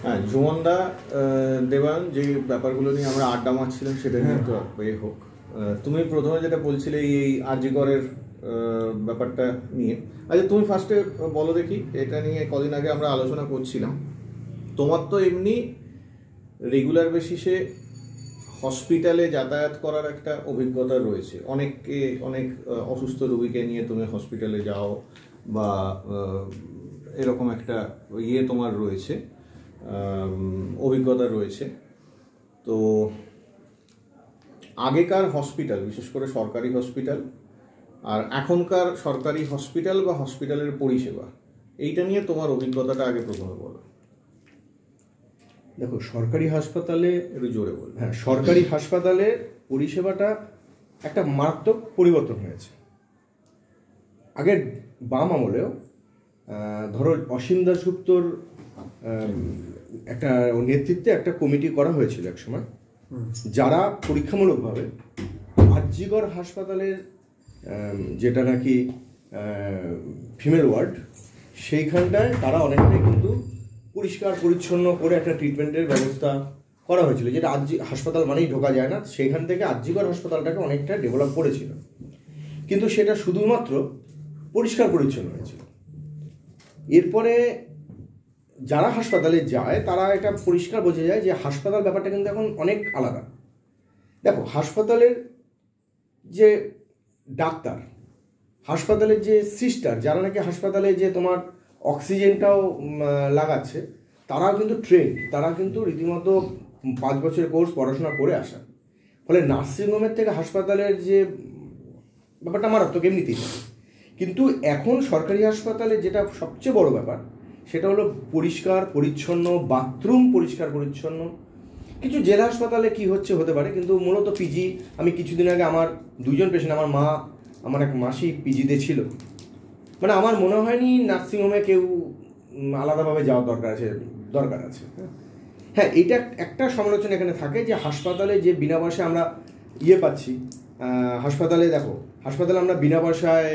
হ্যাঁ, জুমনদা দেবান যে ব্যাপারগুলো নিয়ে আমরা আড্ডা মারছিলাম সেটা নিয়ে তো হোক। তুমি প্রথমে যেটা বলছিলে এই আরজি করের ব্যাপারটা নিয়ে, আচ্ছা তুমি ফার্স্টে বলো দেখি, এটা নিয়ে কদিন আগে আমরা আলোচনা করছিলাম। তোমার তো এমনি রেগুলার বেসিসে হসপিটালে যাতায়াত করার একটা অভিজ্ঞতা রয়েছে, অনেক অসুস্থ রোগীকে নিয়ে তুমি হসপিটালে যাও বা এরকম একটা তোমার রয়েছে, অভিজ্ঞতা রয়েছে। তো আগেকার হসপিটাল, বিশেষ করে সরকারি হসপিটাল, আর এখনকার সরকারি হসপিটাল বা হসপিটালের পরিষেবা, এইটা নিয়ে তোমার অভিজ্ঞতাটা আগে প্রথমে বলো। দেখো, সরকারি হাসপাতালে, একটু জোরে বল। হ্যাঁ, সরকারি হাসপাতালে পরিষেবাটা একটা মারাত্মক পরিবর্তন হয়েছে। আগের বাম আমলেও ধরো অসীম দাশগুপ্তর একটা নেতৃত্বে একটা কমিটি করা হয়েছিল একসময়, যারা পরীক্ষামূলকভাবে আরজিকর হাসপাতালের যেটা নাকি ফিমেল ওয়ার্ড, সেইখানটায় তারা অনেকটাই কিন্তু পরিষ্কার পরিচ্ছন্ন করে একটা ট্রিটমেন্টের ব্যবস্থা করা হয়েছিল, যেটা আরজি হাসপাতাল মানেই ঢোকা যায় না। সেইখান থেকে আরজিকর হাসপাতালটাকে অনেকটা ডেভেলপ করেছিল, কিন্তু সেটা শুধুমাত্র পরিষ্কার পরিচ্ছন্ন হয়েছিল। এরপরে যারা হাসপাতালে যায় তারা এটা পরিষ্কার বোঝা যায় যে হাসপাতাল ব্যাপারটা কিন্তু এখন অনেক আলাদা। দেখো, হাসপাতালের যে ডাক্তার, হাসপাতালের যে সিস্টার, যারা নাকি হাসপাতালে যে তোমার অক্সিজেনটাও লাগাচ্ছে, তারাও কিন্তু ট্রেন্ড, তারা কিন্তু রীতিমতো 5 বছরের কোর্স পড়াশোনা করে আসা। ফলে নার্সিংহোমের থেকে হাসপাতালের যে ব্যাপারটা মারাত্মক এমনিতেই। কিন্তু এখন সরকারি হাসপাতালে যেটা সবচেয়ে বড় ব্যাপার, সেটা হলো পরিষ্কার পরিচ্ছন্ন বাথরুম, পরিষ্কার পরিচ্ছন্ন। কিছু জেলা হাসপাতালে কি হচ্ছে হতে পারে, কিন্তু মূলত পিজি, আমি কিছুদিন আগে আমার 2জন পেশেন্ট, আমার মা, আমার এক মাসি পিজিতে ছিল, মানে আমার মনে হয়নি নার্সিংহোমে কেউ আলাদাভাবে যাওয়ার দরকার আছে। হ্যাঁ, এইটা একটা সমালোচনা এখানে থাকে যে হাসপাতালে যে বিনা পয়সায় আমরা পাচ্ছি, হাসপাতালে দেখো, হাসপাতালে আমরা বিনা পয়সায়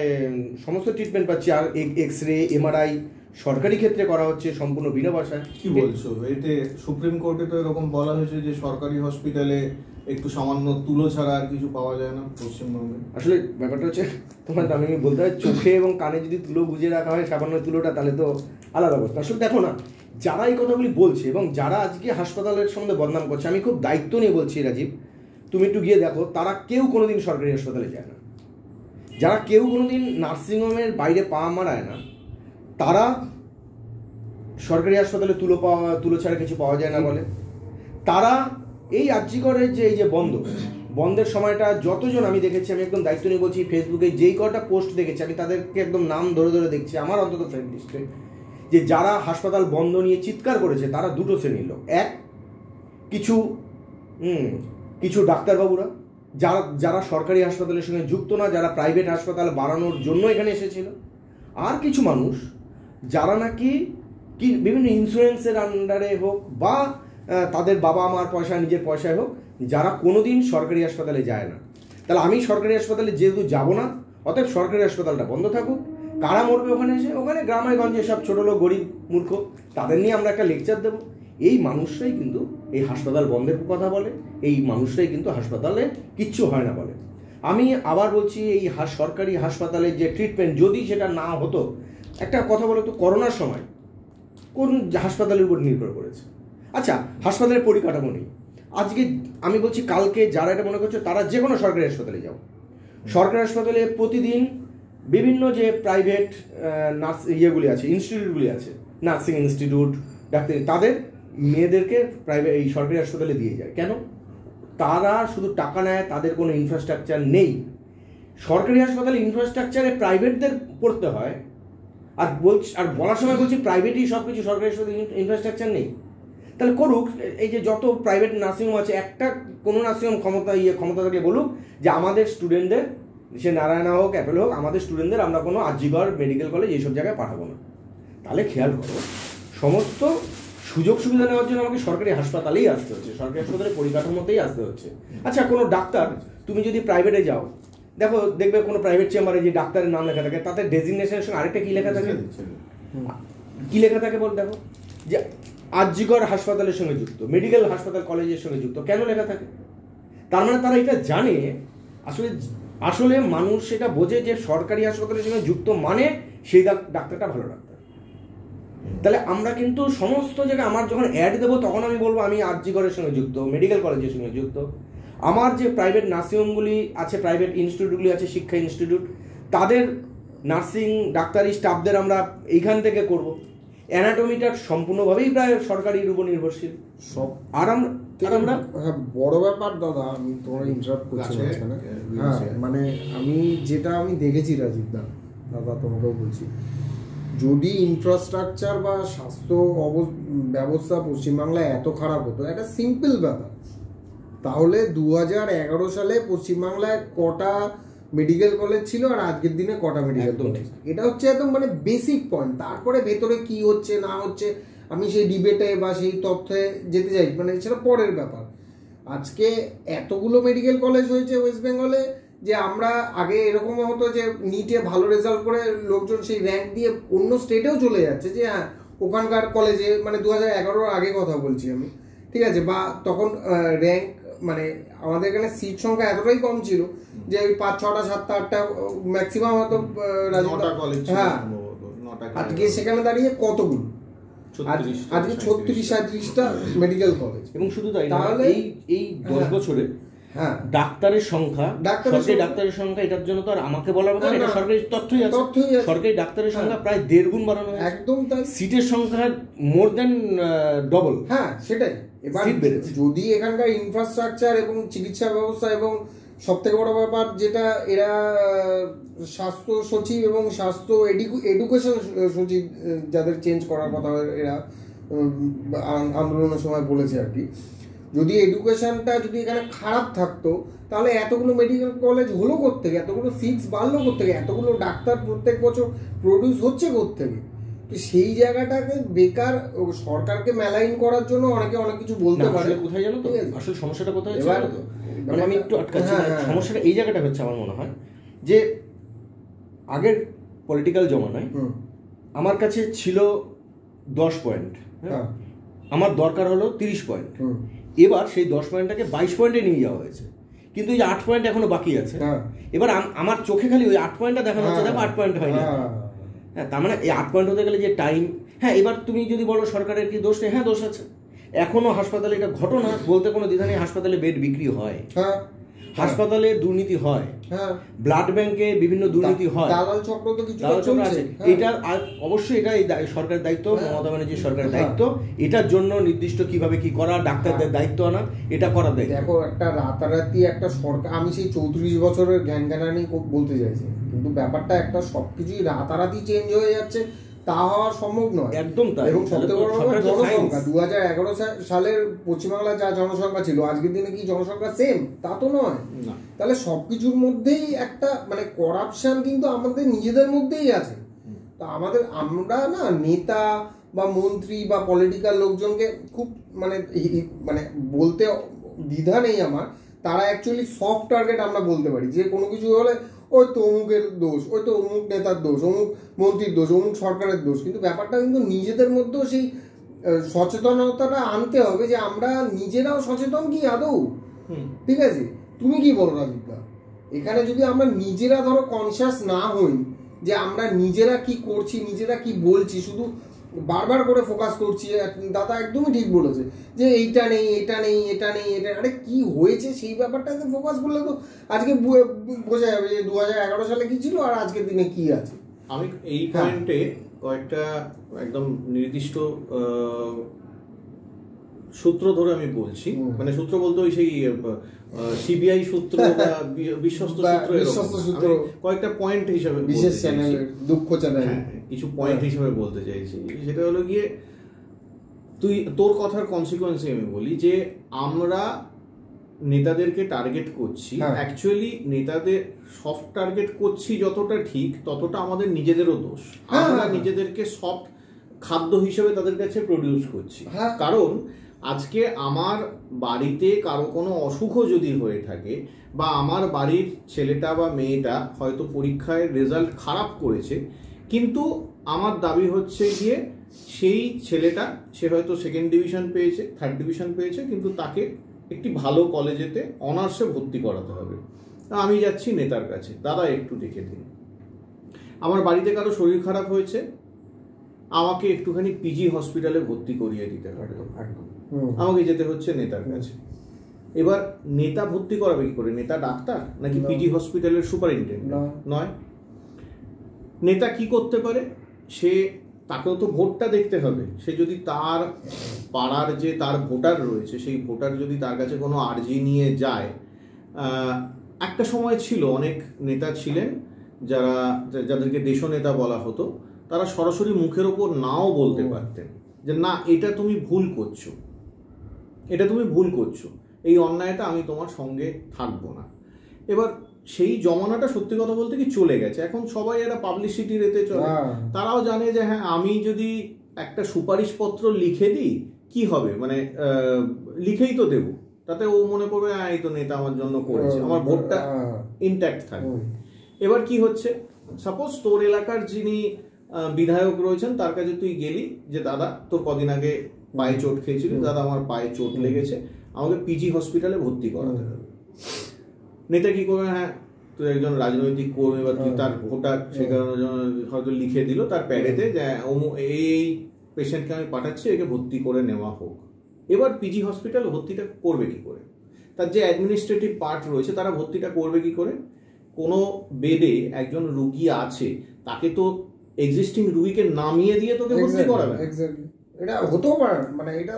সমস্ত ট্রিটমেন্ট পাচ্ছি, আর এক্স রে, এমআরআই সরকারি ক্ষেত্রে করা হচ্ছে সম্পূর্ণ বিনা পয়সায়। কি বলছো? এতে সুপ্রিম কোর্টে তো এরকম বলা হয়েছে যে সরকারি হসপিটালে একটু সামান্য তুলো ছাড়া আর কিছু পাওয়া যায় না পশ্চিমবঙ্গে। আসলে ব্যাপারটা হচ্ছে, তোমার আমি বলতে হয়, চোখে এবং কানে যদি তুলো গুঁজে রাখা হয় সামান্য তুলোটা, তাহলে তো আলাদা অবস্থা। আসলে দেখো না, যারা এই কথাগুলি বলছে এবং যারা আজকে হাসপাতালের সম্বন্ধে বদনাম করছে, আমি খুব দায়িত্ব নিয়ে বলছি রাজীব, তুমি একটু গিয়ে দেখো, তারা কেউ কোনোদিন সরকারি হাসপাতালে যায় না। যারা কেউ কোনোদিন নার্সিংহোমের বাইরে পা মারায় না, তারা সরকারি হাসপাতালে তুলো ছাড়া কিছু পাওয়া যায় না বলে। তারা এই আরজিকরের যে এই যে বন্ধের সময়টা, যতজন আমি দেখেছি, আমি একদম দায়িত্ব নিয়ে বলছি, ফেসবুকে যেই কটা পোস্ট দেখেছি আমি তাদেরকে একদম নাম ধরে ধরে দেখছি, আমার অন্তত ফ্রেন্ড লিস্টে, যে যারা হাসপাতাল বন্ধ নিয়ে চিৎকার করেছে তারা দুটো শ্রেণীর লোক। এক, কিছু ডাক্তারবাবুরা যারা সরকারি হাসপাতালের সঙ্গে যুক্ত না, যারা প্রাইভেট হাসপাতাল বাড়ানোর জন্য এখানে এসেছিল। আর কিছু মানুষ যারা নাকি বিভিন্ন ইন্স্যুরেন্সের আন্ডারে হোক বা তাদের বাবা মার পয়সা, নিজের পয়সায় হোক, যারা কোনোদিন সরকারি হাসপাতালে যায় না। তাহলে আমি সরকারি হাসপাতালে যেহেতু যাব না, অতএব সরকারি হাসপাতালটা বন্ধ থাকুক। কারা মরবে ওখানে এসে? ওখানে গ্রামে গঞ্জে সব ছোটো লোক, গরিব মূর্খ, তাদের নিয়ে আমরা একটা লেকচার দেবো। এই মানুষরাই কিন্তু এই হাসপাতাল বন্ধের কথা বলে, এই মানুষরাই কিন্তু হাসপাতালে কিচ্ছু হয় না বলে। আমি আবার বলছি, এই সরকারি হাসপাতালের যে ট্রিটমেন্ট, যদি সেটা না হতো, একটা কথা বলো তো, করোনার সময় কোন হাসপাতালের উপর নির্ভর করেছে? আচ্ছা, হাসপাতালের পরিকাঠামো নেই। আজকে আমি বলছি, কালকে যারা এটা মনে করছে, তারা যে কোনো সরকারি হাসপাতালে যাও। সরকারি হাসপাতালে প্রতিদিন বিভিন্ন যে প্রাইভেট ইয়েগুলি আছে, ইনস্টিটিউটগুলি আছে, নার্সিং ইনস্টিটিউট, ডাক্তারি, তাদের মেয়েদেরকে প্রাইভেট এই সরকারি হাসপাতালে দিয়ে যায়। কেন? তারা শুধু টাকা নেয়, তাদের কোনো ইনফ্রাস্ট্রাকচার নেই। সরকারি হাসপাতালে ইনফ্রাস্ট্রাকচারে প্রাইভেটদের পড়তে হয়, আর বলার সময় বলছি প্রাইভেটই সব কিছু, সরকারি হাসপাতালে ইনফ্রাস্ট্রাকচার নেই। তাহলে করুক, এই যে যত প্রাইভেট নার্সিংহোম আছে, একটা কোনো নার্সিংহোম ক্ষমতা থাকলে বলুক যে আমাদের স্টুডেন্টদের, সে নারায়ণা হোক, অ্যাপেল হোক, আমাদের স্টুডেন্টদের আমরা কোনো আরজিকর মেডিকেল কলেজ এইসব জায়গায় পাঠাবো না। তাহলে খেয়াল করো, সমস্ত সুযোগ সুবিধা নেওয়ার জন্য আমাকে সরকারি হাসপাতালেই আসতে হচ্ছে, সরকারি হাসপাতালের পরিকাঠামোতেই আসতে হচ্ছে। আচ্ছা, কোনো ডাক্তার, তুমি যদি প্রাইভেটে যাও, দেখবে কোনো প্রাইভেট চেম্বারে যে ডাক্তারের নাম লেখা থাকে, তাতে ডেজিগনেশনের সঙ্গে আরেকটা কি লেখা থাকে? কি লেখা থাকে বল, দেখো যে আরজিকর হাসপাতালের সঙ্গে যুক্ত, মেডিকেল হাসপাতাল কলেজের সঙ্গে যুক্ত, কেন লেখা থাকে? তার মানে তারা এটা জানে, আসলে আসলে মানুষ এটা বোঝে যে সরকারি হাসপাতালের সঙ্গে যুক্ত মানে সেই ডাক্তারটা ভালো ডাক্তার। তাহলে আমরা কিন্তু সমস্ত জায়গায় আমার যখন অ্যাড দেবো তখন আমি বলবো আমি আরজিকরের সঙ্গে যুক্ত, মেডিকেল কলেজের সঙ্গে যুক্ত। আমার যে প্রাইভেট নার্সিংহোমগুলি আছে, প্রাইভেট ইনস্টিটিউটগুলি আছে, শিক্ষা ইনস্টিটিউট, তাদের নার্সিং ডাক্তারি স্টাফদের আমরা এইখান থেকে করব। অ্যানাটমিটার সম্পূর্ণভাবেই প্রায় সরকারির উপর নির্ভরশীল সব। আর আমরা বড় ব্যাপার দাদা, আমি তোমার ইন্টারাপ্ট করছি মাঝখানে। হ্যাঁ, মানে আমি দেখেছি রাজীব দাদা তোমাকেও বলছি, যদি ইনফ্রাস্ট্রাকচার বা স্বাস্থ্য ব্যবস্থা পশ্চিমবাংলায় এত খারাপ হতো, একটা সিম্পল ব্যাপার, তাহলে 2011 সালে পশ্চিমবাংলায় কটা মেডিকেল কলেজ ছিল আর আজকের দিনে কটা মেডিকেল কলেজ? এটা হচ্ছে একদম মানে বেসিক পয়েন্ট। তারপরে ভেতরে কি হচ্ছে না হচ্ছে আমি সেই ডিবেটে বা সেই তথ্যে যেতে চাই, মানে সেটা পরের ব্যাপার। আজকে এতগুলো মেডিকেল কলেজ হয়েছে ওয়েস্ট বেঙ্গলে যে আমরা আগে এরকম হতো যে নিটে ভালো রেজাল্ট করে লোকজন সেই র্যাঙ্ক দিয়ে অন্য স্টেটেও চলে যাচ্ছে, যে হ্যাঁ ওখানকার কলেজে, মানে 2011 আগে কথা বলছি আমি, ঠিক আছে, বা তখন র্যাঙ্ক মানে আমাদের এখানে সিট সংখ্যা এতটাই কম ছিল যে ওই 5, 6টা 7টা 8টা ম্যাক্সিমাম হয়তো। হ্যাঁ, আজকে সেখানে দাঁড়িয়ে কতগুলো, আজকে 36-37টা মেডিকেল কলেজ। এবং শুধু তাই না, এই 10 বছরে হ্যাঁ ডাক্তারের সংখ্যা, ডাক্তারের সংখ্যা, এটার জন্য তো আর আমাকে বলার কথা, এটা সরকারি তথ্যই আছে। সরকারি ডাক্তারের সংখ্যা প্রায় 1.5 গুণ বাড়ানো হয়েছে। একদম তাই। সিটের সংখ্যা মোর দ্যান ডবল। হ্যাঁ, সেটাই। এবার যদি এখানকার ইনফ্রাস্ট্রাকচার এবং চিকিৎসা ব্যবস্থা এবং সব থেকে বড় ব্যাপার যেটা এরা স্বাস্থ্য সচিব এবং স্বাস্থ্য এডুকেশন সচিব যাদের চেঞ্জ করার কথা এরা আন্দোলনের সময় বলেছে আর কি, যদি এডুকেশনটা যদি এখানে খারাপ থাকতো তাহলে এতগুলো মেডিকেল কলেজ হলো কোত্থেকে, এতগুলো সিটস বাড়লো কোত্থেকে, এতগুলো ডাক্তার প্রত্যেক বছর প্রডিউস হচ্ছে কোত্থেকে? তো সেই জায়গাটাকে বেকার সরকারকে মেলাইন করার জন্য অনেকে অনেক কিছু বলতে পারে। কোথায় জানো তো আসলে সমস্যাটা কোথায় হচ্ছে? মানে আমি একটু আটকাচ্ছি, সমস্যাটা এই জায়গাটা হচ্ছে আমার মনে হয় যে আগের পলিটিক্যাল জমানায় আমার কাছে ছিল 10 পয়েন্ট, আমার দরকার হলো 30 পয়েন্ট। এবার সেই 10 পয়েন্টটাকে 22 পয়েন্টে নিয়ে যাওয়া হয়েছে, কিন্তু এই যে 8 পয়েন্ট এখনো বাকি আছে। এবার আমার চোখে খালি ওই 8 পয়েন্টটা দেখানো হচ্ছে, দেখো 8 পয়েন্ট হয়নি। হ্যাঁ, তার মানে এই 8 পয়েন্ট হতে গেলে যে টাইম, হ্যাঁ এবার তুমি যদি বলো সরকারের কি দোষ নেই, হ্যাঁ দোষ আছে। এখনো হাসপাতালে এটা ঘটনা বলতে কোনো দ্বিধা নেই, হাসপাতালে বেড বিক্রি হয়, হাসপাতালে দুর্নীতি হয়, ব্লাড ব্যাংকে বিভিন্ন দুর্নীতি হয়, দালাল চক্র তো কিছু আছে। এটা অবশ্যই এটা সরকারের দায়িত্ব, মমতা ব্যানার্জির সরকারের দায়িত্ব, এটার জন্য নির্দিষ্ট কিভাবে কি করা, ডাক্তারদের দায়িত্ব আনা, এটা করার দায়িত্ব। দেখো, একটা রাতারাতি একটা সরকার, আমি সেই 34 বছরের জ্ঞানী বলতে চাইছি, কিন্তু ব্যাপারটা একটা সবকিছুই রাতারাতি চেঞ্জ হয়ে যাচ্ছে, তা হওয়া সম্ভব নয়। একদম তাই। এবং সবথেকে বড় কথা জনসংখ্যা, 2011 সালের পশ্চিমবাংলায় যা জনসংখ্যা ছিল আজকের দিনে কি জনসংখ্যা সেম? তা তো নয়। তাহলে সবকিছুর মধ্যেই একটা মানে করাপশন কিন্তু আমাদের নিজেদের মধ্যেই আছে। তো আমরা না নেতা বা মন্ত্রী বা পলিটিক্যাল লোকজনকে খুব মানে বলতে দ্বিধা নেই আমার, তারা অ্যাকচুয়ালি সফট টার্গেট আমরা বলতে পারি, যে কোনো কিছু হলে ওই তো অমুকের দোষ, ওই তো অমুক নেতার দোষ, অমুক মন্ত্রীর দোষ, অমুক সরকারের দোষ। কিন্তু ব্যাপারটা কিন্তু নিজেদের মধ্যেও সেই সচেতনতাটা আনতে হবে যে আমরা নিজেরাও সচেতন কি আদৌ। ঠিক আছে, তুমি কি বলো রাজীবদা? এখানে যদি আমরা নিজেরা ধরো কনসিয়াস না হই যে আমরা নিজেরা কি করছি, নিজেরা কি বলছি, শুধু বারবার করে ফোকাস করছি, দাদা একদমই ঠিক বলেছে যে এইটা নেই, এটা নেই, এটা নেই, এটা, আরে কি হয়েছে সেই ব্যাপারটাকে ফোকাস করলে তো আজকে বোঝা যাবে যে 2011 সালে কি ছিল আর আজকের দিনে কি আছে। আমি এই পয়েন্টে কয়েকটা একদম নির্দিষ্ট সূত্র ধরে আমি বলছি, মানে সূত্র বলতে ওই সেই সিবিআই সূত্র বা বিশ্বস্ত সূত্র, কয়েকটা পয়েন্ট হিসাবে, বিশেষ চ্যানেল, দুঃখ চ্যানেল, কিছু পয়েন্ট হিসাবে বলতে চাইছি। সেটা হলো গিয়ে তোর কথার কনসিকুয়েন্সে আমি বলি যে আমরা নেতাদেরকে টার্গেট করছি, অ্যাকচুয়ালি নেতাদের সফট টার্গেট করছি যতটা ঠিক, ততটা আমাদের নিজেদেরও দোষ। আমরা নিজেদেরকে সফট খাদ্য হিসেবে তাদের কাছে প্রডিউস করছি। কারণ আজকে আমার বাড়িতে কারো কোনো অসুখও যদি হয়ে থাকে, বা আমার বাড়ির ছেলেটা বা মেয়েটা হয়তো পরীক্ষায় রেজাল্ট খারাপ করেছে, কিন্তু আমার দাবি হচ্ছে গিয়ে সেই ছেলেটা সে হয়তো সেকেন্ড ডিভিশন পেয়েছে, থার্ড ডিভিশন পেয়েছে, কিন্তু তাকে একটি ভালো কলেজেতে অনার্সে ভর্তি করাতে হবে। আমি যাচ্ছি নেতার কাছে, দাদা একটু দেখে দিন, আমার বাড়িতে কারো শরীর খারাপ হয়েছে, আমাকে একটুখানি পিজি হসপিটালে ভর্তি করিয়ে দিতে হবে, আমাকে যেতে হচ্ছে নেতার কাছে। এবার নেতা ভর্তি করাবে কি করে? নেতা ডাক্তার নাকি পিজি হসপিটালের সুপারিনটেন্ডেন্ট? নয়। নেতা কি করতে পারে? সে, তাকেও তো ভোটটা দেখতে হবে। সে যদি তার পাড়ার যে তার ভোটার রয়েছে, সেই ভোটার যদি তার কাছে কোনো আর্জি নিয়ে যায়, একটা সময় ছিল অনেক নেতা ছিলেন যাদেরকে দেশনেতা বলা হতো, তারা সরাসরি মুখের ওপর নাও বলতে পারতেন যে না, এটা তুমি ভুল করছো, এটা তুমি ভুল করছো, এই অন্যায়টা আমি তোমার সঙ্গে থাকবো না। এবার সেই জমানাটা সত্যি কথা বলতে কি চলে গেছে। এখন সবাই এরা পাবলিসিটির এতে চলে। তারাও জানে যে হ্যাঁ, আমি যদি একটা সুপারিশপত্র লিখে দিই কি হবে, মানে লিখেই তো দেবো, তাতে ও মনে করবে এই তো নেতা আমার জন্য করেছে, আমার ভোটটা ইনট্যাক্ট থাকবে। এবার কি হচ্ছে, সাপোজ তোর এলাকার যিনি বিধায়ক রয়েছেন তার কাছে তুই গেলি যে দাদা তোর কদিন আগে পায়ে চোট খেয়েছিলি, দাদা আমার পায়ে চোট লেগেছে, আমাকে পিজি হসপিটালে ভর্তি করাতে হবে। নেতা কি করবে, হ্যাঁ তুই একজন রাজনৈতিক কর্মী বা তুই তার ভোটার, সে কারণে হয়তো লিখে দিল তার প্যাডেতে যে এই পেশেন্টকে আমি পাঠাচ্ছি, একে ভর্তি করে নেওয়া হোক। এবার পিজি হসপিটাল ভর্তিটা করবে কি করে? তার যে অ্যাডমিনিস্ট্রেটিভ পার্ট রয়েছে তারা ভর্তিটা করবে কি করে? কোনো বেডে একজন রুগী আছে, তাকে তো এক্সিস্টিং রুগীকে নামিয়ে দিয়ে তোকে ভর্তি করাবে? এটা হতেও পারে, মানে এটা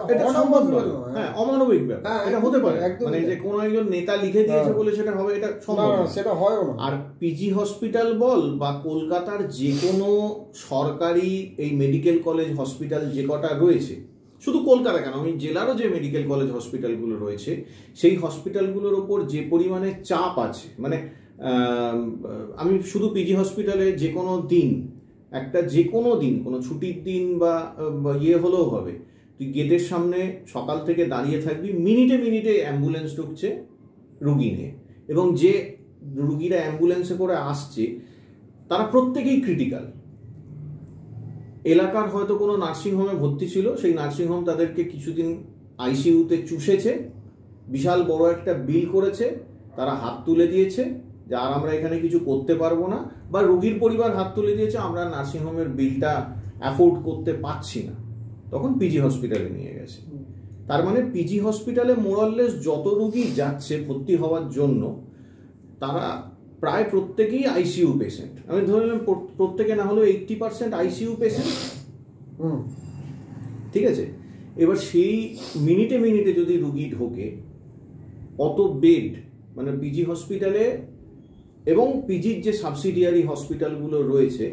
অমানবিক ব্যাপার, এটা হতে পারে। মানে যে কোনো একজন নেতা লিখে দিয়েছে বলে সেটা হবে, এটা সম্ভব না, সেটা হয় না। আর পিজি হসপিটাল বল বা কলকাতার যে কোনো সরকারি এই মেডিকেল কলেজ হসপিটাল যে কটা রয়েছে, শুধু কলকাতা কেন, আমি জেলারও যে মেডিকেল কলেজ হসপিটালগুলো রয়েছে সেই হসপিটালগুলোর ওপর যে পরিমাণে চাপ আছে, মানে আমি শুধু পিজি হসপিটালে যে কোনো দিন, একটা যে কোনো দিন, কোনো ছুটির দিন বা ইয়ে হলেও হবে, তুই গেটের সামনে সকাল থেকে দাঁড়িয়ে থাকবি, মিনিটে মিনিটে অ্যাম্বুলেন্স ঢুকছে রুগী নিয়ে, এবং যে রুগীরা অ্যাম্বুলেন্সে করে আসছে তারা প্রত্যেকেই ক্রিটিক্যাল। এলাকার হয়তো কোনো নার্সিংহোমে ভর্তি ছিল, সেই নার্সিংহোম তাদেরকে কিছুদিন আইসিইউতে চুষেছে, বিশাল বড় একটা বিল করেছে, তারা হাত তুলে দিয়েছে যে আর আমরা এখানে কিছু করতে পারবো না, বা রোগীর পরিবার হাত তুলে দিয়েছে আমরা নার্সিংহোমের বিলটা অ্যাফোর্ড করতে পারছি না, তখন পিজি হসপিটালে নিয়ে গেছে। তার মানে পিজি হসপিটালে মোরাললেস যত রোগী যাচ্ছে ভর্তি হওয়ার জন্য, তারা প্রায় প্রত্যেকেই আইসিইউ পেশেন্ট। আমি ধরে নিলাম প্রত্যেকে না হলেও 80% আইসিইউ পেশেন্ট, ঠিক আছে? এবার সেই মিনিটে মিনিটে যদি রুগী ঢোকে, অত বেড, মানে পিজি হসপিটালে এবং পিজির যে সাবসিডিয়ারি হসপিটালগুলো রয়েছে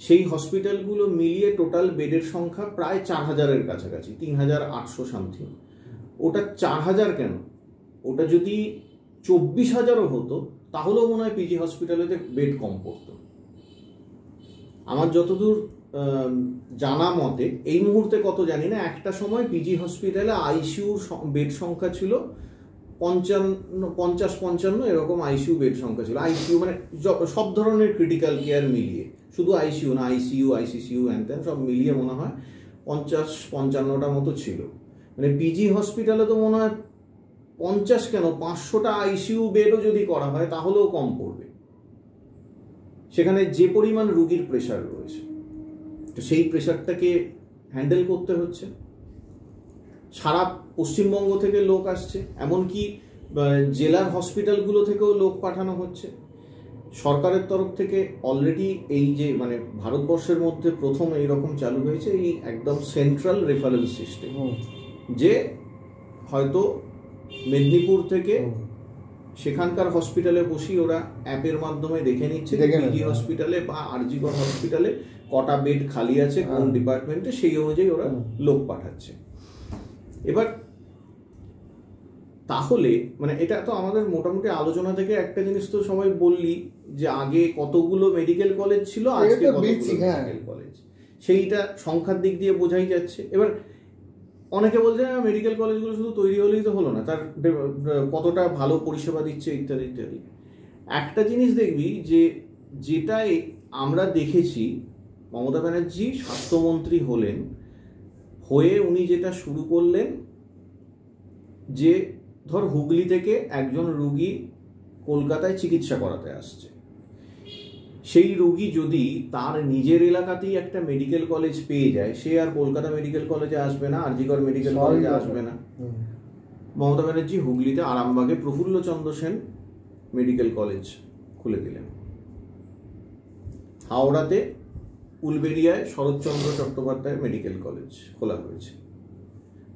সেই হসপিটালগুলো মিলিয়ে টোটাল বেডের সংখ্যা প্রায় 4000-এর কাছাকাছি, 3800 সামথিং। ওটা 4000 কেন, ওটা যদি 24000ও হতো তাহলেও মনে হয় পিজি হসপিটালেতে বেড কম পড়তো। আমার যতদূর জানা মতে, এই মুহূর্তে কত জানি না, একটা সময় পিজি হসপিটালে আইসিইউ বেড সংখ্যা ছিল 50-55 এরকম আইসিইউ বেড সংখ্যা ছিল। আইসিইউ মানে সব ধরনের ক্রিটিক্যাল কেয়ার মিলিয়ে, শুধু আইসিইউ না, আইসিইউ, আইসিসিইউ, হ্যান সব মিলিয়ে মনে হয় 50-55টা মতো ছিল। মানে পিজি হসপিটালে তো মনে হয় 50 কেন 500টা আইসিইউ বেডও যদি করা হয় তাহলেও কম পড়বে। সেখানে যে পরিমাণ রুগীর প্রেশার রয়েছে, তো সেই প্রেশারটাকে হ্যান্ডেল করতে হচ্ছে। সারা পশ্চিমবঙ্গ থেকে লোক আসছে, এমনকি জেলার হসপিটালগুলো থেকেও লোক পাঠানো হচ্ছে। সরকারের তরফ থেকে অলরেডি এই যে মানে ভারতবর্ষের মধ্যে প্রথম এইরকম চালু হয়েছে এই একদম সেন্ট্রাল রেফারেন্স সিস্টেম, যে হয়তো মেদিনীপুর থেকে সেখানকার হসপিটালে বসি ওরা অ্যাপের মাধ্যমে দেখে নিচ্ছে পিজি হসপিটালে বা আরজিকর হসপিটালে কটা বেড খালি আছে কোন ডিপার্টমেন্টে, সেই অনুযায়ী ওরা লোক পাঠাচ্ছে। এবার তাহলে মানে এটা তো আমাদের মোটামুটি আলোচনা থেকে একটা জিনিস তো সবাই বললি যে আগে কতগুলো মেডিকেল কলেজ ছিল, আজকে কতগুলো মেডিকেল কলেজ, সেইটা সংখ্যার দিক দিয়ে বোঝাই যাচ্ছে। এবার অনেকে বলছে মেডিকেল কলেজগুলো শুধু তৈরি হলেই তো হলো না, তার কতটা ভালো পরিষেবা দিচ্ছে ইত্যাদি ইত্যাদি। একটা জিনিস দেখবি যে যেটাই আমরা দেখেছি মমতা ব্যানার্জি স্বাস্থ্যমন্ত্রী হয়ে উনি যেটা শুরু করলেন যে ধর হুগলি থেকে একজন রুগী কলকাতায় চিকিৎসা করাতে আসছে, সেই রুগী যদি তার নিজের এলাকাতেই একটা মেডিকেল কলেজ পেয়ে যায়, সে আর কলকাতা মেডিকেল কলেজে আসবে না, আরজিকর মেডিকেল কলেজে আসবে না। মমতা ব্যানার্জি হুগলিতে আরামবাগে প্রফুল্লচন্দ্র সেন মেডিকেল কলেজ খুলে দিলেন, হাওড়াতে উলবেড়িয়ায় শরৎচন্দ্র চট্টোপাধ্যায় মেডিকেল কলেজ খোলা হয়েছে।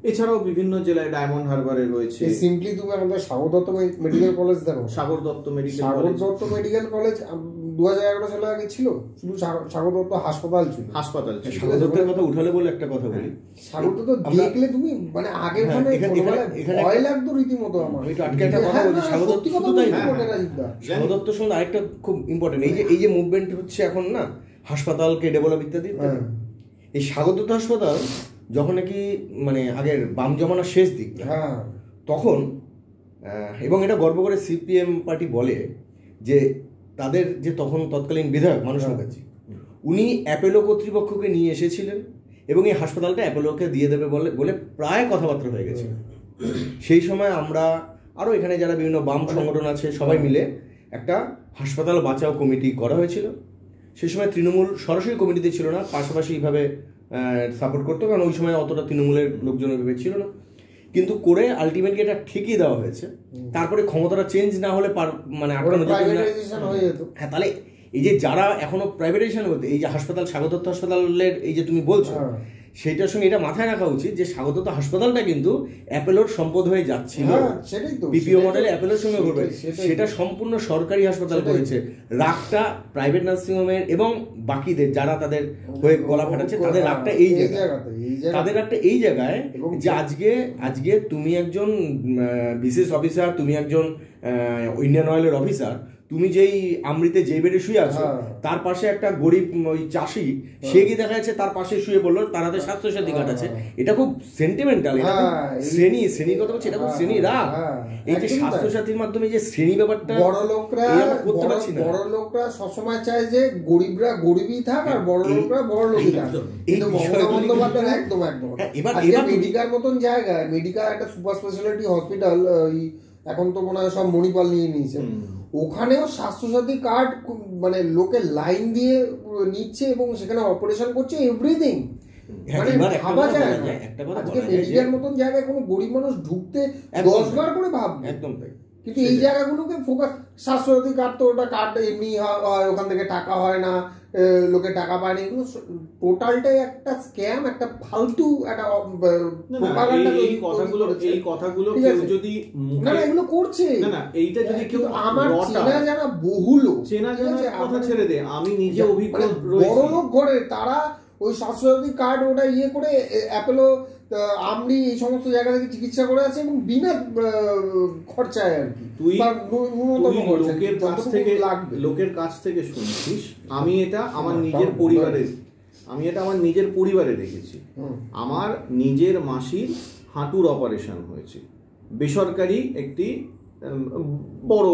এছাড়াও বিভিন্ন জেলায় ডায়মন্ড হারবারে রয়েছে। সিম্পলি তুমি আমাদের সাগর দত্ত মেডিকেল কলেজ দেখো, সাগর দত্ত মেডিকেল কলেজ 2011 সালে আগে ছিল শুধু সাগর দত্ত হাসপাতাল ছিল। সাগর দত্তের কথা উঠালে বলে একটা কথা বলি, সাগর দত্ত দেখলে তুমি মানে আগে ভয় লাগতো রীতিমতো। আমার একটু আটকে একটা কথা বলছি, সাগর দত্ত শুধু তাই না, সাগর দত্তর সঙ্গে আরেকটা খুব ইম্পর্টেন্ট, এই যে মুভমেন্ট হচ্ছে এখন না হাসপাতালকে ডেভেলপ ইত্যাদি, এই সাগর দত্ত হাসপাতাল যখন নাকি মানে আগের বাম জমানার শেষ দিক, তখন এবং এটা গর্ব করে সিপিএম পার্টি বলে যে তাদের যে তৎকালীন বিধায়ক মানস মুখার্জি, উনি অ্যাপোলো কর্তৃপক্ষকে নিয়ে এসেছিলেন এবং এই হাসপাতালটা অ্যাপোলোকে দিয়ে দেবে বলে প্রায় কথাবার্তা হয়ে গেছে। সেই সময় আমরা আরও এখানে যারা বিভিন্ন বাম সংগঠন আছে সবাই মিলে একটা হাসপাতাল বাঁচাও কমিটি করা হয়েছিল। সেই সময় তৃণমূল সরাসরি কমিটিতে ছিল না, পাশাপাশি এইভাবে সাপোর্ট করতো, কারণ ওই সময় অতটা তৃণমূলের লোকজন ভেবে ছিল না, কিন্তু করে আলটিমেটলি এটা ঠেকিয়ে দেওয়া হয়েছে। তারপরে ক্ষমতাটা চেঞ্জ না হলে মানে হ্যাঁ, তাহলে এই যে যারা এখনো প্রাইভেটাইজেশন বলতে এই যে হাসপাতাল স্বাগত দত্ত হাসপাতালের এই যে তুমি বলছো, সেইটার সঙ্গে এটা মাথায় রাখা উচিত যে স্বাগত দত্ত হাসপাতালটা কিন্তু অ্যাপোলোর সম্পদ হয়ে যাচ্ছিল, পিপিও মডেলে অ্যাপোলোর সঙ্গে করবে, সেটা সম্পূর্ণ সরকারি হাসপাতাল করেছে। রাগটা প্রাইভেট নার্সিংহোমের এবং বাকিদের যারা তাদের হয়ে গলা ফাটাচ্ছে তাদের রাগটা এই জায়গায়, তাদের রাগটা এই জায়গায় যে আজকে তুমি একজন বিশেষ অফিসার, তুমি একজন ইন্ডিয়ান অয়েলের অফিসার, তুমি যেই আমৃতে যেই বেডে শুয়ে আছো তার পাশে একটা গরিব ওই চাষি, সে গিয়ে দেখা যাচ্ছে তার পাশে শুয়ে পড়লো, তার হাতে স্বাস্থ্যসাথী কার্ড আছে। এটা খুব সেন্টিমেন্টাল, এটা শ্রেণীর কথা বলছি, এটা খুব শ্রেণী রাগ। এই যে স্বাস্থ্যসাথীর মাধ্যমে যে শ্রেণী ব্যাপারটা বড় লোকরা সবসময় চায় যে গরিবরা গরিবই থাক আর বড় লোকরা বড় লোকই থাক। কিন্তু মমতা বন্দ্যোপাধ্যায় একদম মেডিকার মতন জায়গায়, মেডিকাল একটা সুপার স্পেশালিটি হসপিটাল, এখন তো মনে হয় সব মণিপাল নিয়ে নিয়েছে, ওখানেও স্বাস্থ্যসাথী কার্ড মানে লোকে লাইন দিয়ে নিচ্ছে এবং সেখানে অপারেশন করছে, এভরিথিং। মানে ভাবা যায় না আজকে মেডিকেল মতন জায়গায় কোনো গরিব মানুষ ঢুকতে 10 বার করে ভাববে, একদম তাই। কিন্তু এই জায়গাগুলোকে ফোকাস, স্বাস্থ্যসাথী কার্ড তো ওটা কার্ড এমনি হয়, ওখান থেকে টাকা হয় না, লোকে টাকা পায় না, এগুলো টোটালটাই একটা স্ক্যাম, একটা ফালতু একটা প্রপাগান্ডা। এই কথাগুলো কেউ যদি না এগুলো করছে না এইটা যদি কেউ আমার চেনা জানা বহুলো চেনা জানা কথা ছেড়ে দে, আমি নিজে অভিজ্ঞ বড় লোক ঘরে তারা ওই স্বাস্থ্যসাথী কার্ড ওটা করে অ্যাপোলো আমরি এই সমস্ত জায়গা থেকে চিকিৎসা করে আছে এবং বিনা খরচায় আর কি। তুই লোকের কাছ থেকে শুনছিস, আমি এটা আমার নিজের পরিবারে দেখেছি। আমার নিজের মাসির হাঁটুর অপারেশন হয়েছে বেসরকারি একটি বড়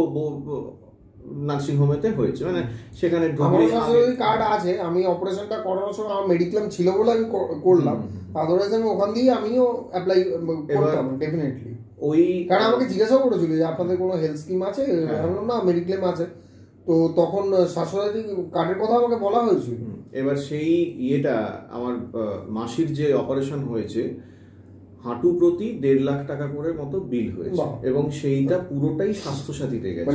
নার্সিংহোমেতে হয়েছে, মানে সেখানে কার্ড আছে। আমি অপারেশনটা করানোর সময় আমার মেডিক্লেম ছিল বলে আমি করলাম, আদারওয়াইজ আমি ওখান দিয়ে আমিও অ্যাপ্লাই করতাম ডেফিনেটলি। ওই কারণ আমাকে জিজ্ঞাসা করেছিল যে আপনাদের কোনো হেলথ স্কিম আছে, না মেডিক্লেম আছে, তো তখন স্বাস্থ্যসাথী কার্ডের কথা আমাকে বলা হয়েছিল। এবার সেই ইয়েটা আমার মাসির যে অপারেশন হয়েছে, হাঁটু প্রতি 1.5 লাখ টাকা করে মতো বিল হয়েছে এবং সেইটা পুরোটাই স্বাস্থ্যসাথীতে গেছে।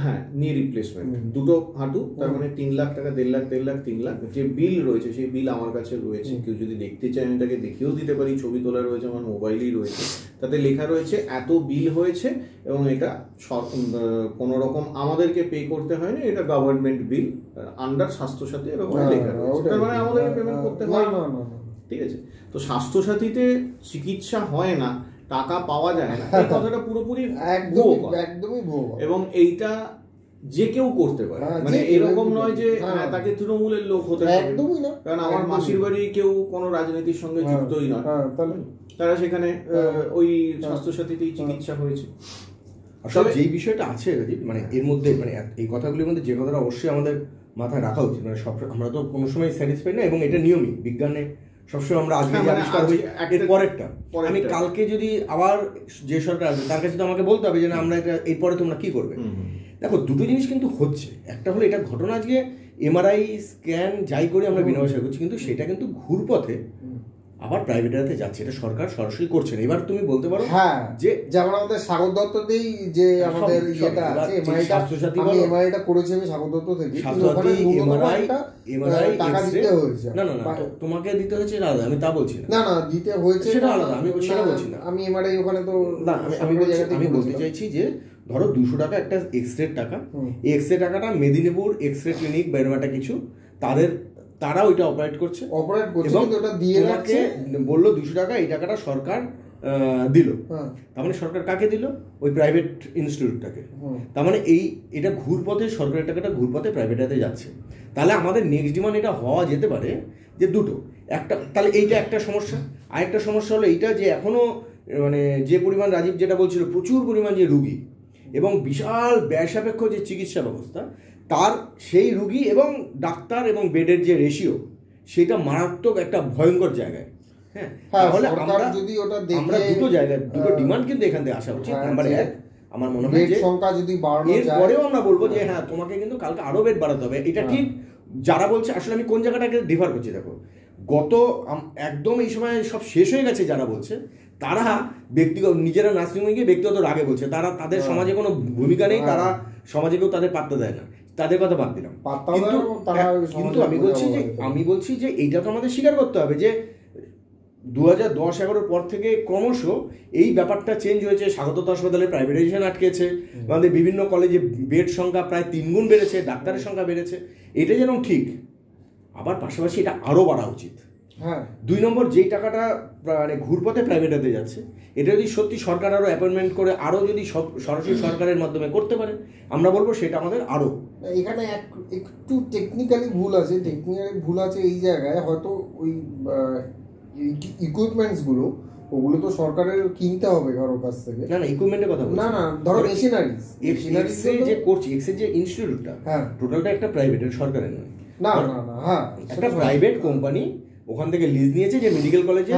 হ্যাঁ, নি রিপ্লেসমেন্ট, দুটো হাঁটু, তার মানে 3 লাখ টাকা, 1.5 লাখ 1.5 লাখ 3 লাখ যে বিল রয়েছে, সেই বিল আমার কাছে রয়েছে। কেউ যদি দেখতে চায় আমি তাকে দেখিয়েও দিতে পারি, ছবি তোলা রয়েছে, আমার মোবাইলেই রয়েছে, তাতে লেখা রয়েছে এত বিল হয়েছে এবং এটা কোনো রকম আমাদেরকে পে করতে হয়নি, এটা গভর্নমেন্ট বিল আন্ডার স্বাস্থ্যসাথী এরকম লেখা রয়েছে, তার মানে আমাদেরকে পেমেন্ট করতে হয় না। ঠিক আছে, তো স্বাস্থ্যসাথীতে চিকিৎসা হয় না, টাকা পাওয়া যায় না, এই কথাটা পুরোপুরি একদমই ভুল। এবং এইটা যে কেউ করতে পারে, মানে এরকম নয় যে তাকে তৃণমূলের লোক হতে হবে, একদমই না। কারণ আমার মাসির বাড়ি কেউ কোনো রাজনীতির সঙ্গে যুক্তই নয়, তারা সেখানে ওই স্বাস্থ্যসাথীতেই চিকিৎসা হয়েছে। আসলে যেই বিষয়টা আছে রাজীব, মানে এর মধ্যে মানে এই কথাগুলির মধ্যে যে কথাটা অবশ্যই আমাদের মাথায় রাখা উচিত। মানে সব আমরা তো কোনো সময় স্যাটিসফাইড না, এবং এটা নিয়মই বিজ্ঞানে সবসময় আমরা আজকে আবিষ্কার হই এর পরেরটা। আমি কালকে যদি আবার যে সরকার আসবে তার কাছে তো আমাকে বলতে হবে যে না আমরা এটা এরপরে তোমরা কি করবে। দেখো দুটো জিনিস কিন্তু হচ্ছে, একটা হলো এটা ঘটনা আজকে এমআরআই স্ক্যান যাই করে আমরা বিনা পয়সায় করছি, কিন্তু সেটা কিন্তু ঘুরপথে আবার প্রাইভেটাতে যাচ্ছে, এটা সরকার সরাসরি করছে না। এবার তুমি বলতে পারো হ্যাঁ যে যেমন আমাদের স্বাগত দত্ত দেই যে আমাদের ইয়েটা আছে এমআইটা করেছে আমি স্বাগত দত্ত থেকে, কিন্তু ওখানে এমআরআই টাকা দিতে হয়েছে। না না না তোমাকে দিতে হয়েছে আলাদা, আমি তা বলছি না। না দিতে হয়েছে সেটা আলাদা, আমি সেটা বলছি না। আমি এমআরআই ওখানে তো না আমি বলতে চাইছি যে ধরো 200 টাকা একটা এক্সরে টাকা, এই এক্সরে টাকাটা মেদিনীপুর এক্সরে ক্লিনিক বা এরকম একটা কিছু তারা ওইটা অপারেট করছে এবং ওটা দিয়ে রাখছে, বললো 200 টাকা এই টাকাটা সরকার দিল। তার মানে সরকার কাকে দিল? ওই প্রাইভেট ইনস্টিটিউটটাকে। তার মানে এটা ঘুরপথে সরকারের টাকাটা ঘুরপথে প্রাইভেটাতে যাচ্ছে। তাহলে আমাদের নেক্সট ডিমান্ড এটা হওয়া যেতে পারে যে দুটো, একটা তাহলে এইটা একটা সমস্যা। আরেকটা সমস্যা হলো এইটা যে এখনো মানে যে পরিমাণ রাজীব যেটা বলছিল প্রচুর পরিমাণ যে রুগী এবং বিশাল ব্যয়সাপেক্ষ যে চিকিৎসা ব্যবস্থা, তার সেই রুগী এবং ডাক্তার এবং বেডের যে রেশিও সেটা মারাত্মক একটা ভয়ঙ্কর জায়গায়। হ্যাঁ, তাহলে আমরা দুটো জায়গায় দুটো ডিমান্ড কিন্তু এখান থেকে আসা উচিত। নাম্বার 1 আমার মনে হয় যে সংখ্যা যদি বাড়ানো যায়, এরপরেও আমরা বলবো যে হ্যাঁ তোমাকে কিন্তু কালকে আরো বেড বাড়াতে হবে। এটা ঠিক যারা বলছে, আসলে আমি কোন জায়গাটাকে ডিফার করছি দেখো, গত একদম এই সময় সব শেষ হয়ে গেছে যারা বলছে তারা ব্যক্তিগত নিজেরা নার্সিংহোমে গিয়ে ব্যক্তিগত রাগে বলছে, তারা তাদের সমাজে কোনো ভূমিকা নেই, তারা সমাজে কেউ তাদের পাত্তা দেয় না, তাদের কথা বাদ দিলাম। কিন্তু আমি বলছি যে এইটা তো আমাদের স্বীকার করতে হবে যে 2010-11 পর থেকে ক্রমশ এই ব্যাপারটা চেঞ্জ হয়েছে। স্বাগত হাসপাতালে প্রাইভেটাইজেশন আটকেছে, আমাদের বিভিন্ন কলেজে বেড সংখ্যা প্রায় 3 গুণ বেড়েছে, ডাক্তারের সংখ্যা বেড়েছে, এটা যেন ঠিক, আবার পাশাপাশি এটা আরও বাড়া উচিত। হ্যাঁ, 2 নম্বর যেই টাকাটা মানে ঘুরপথে প্রাইভেটাতে যাচ্ছে, এটা যদি সত্যি সরকার আরও অ্যাপয়েন্টমেন্ট করে আরও যদি সরাসরি সরকারের মাধ্যমে করতে পারে, আমরা বলবো সেটা আমাদের আরও। এখানে একটু টেকনিক্যালি ভুল আছে এই জায়গায়, হয়তো ওই ইকুইপমেন্টসগুলো ওগুলো তো সরকারের কিনতে হবে কারোর কাছ থেকে। না ইকুইপমেন্টের কথা বলছি না, ধরো মেশিনারিজ যে করছি, এক্সের যে ইনস্টিটিউটটা টোটালটা একটা প্রাইভেটের, সরকারের নয়। না না না হ্যাঁ, একটা প্রাইভেট কোম্পানি ওখান থেকে লিজ নিয়েছে যে মেডিকেল কলেজে।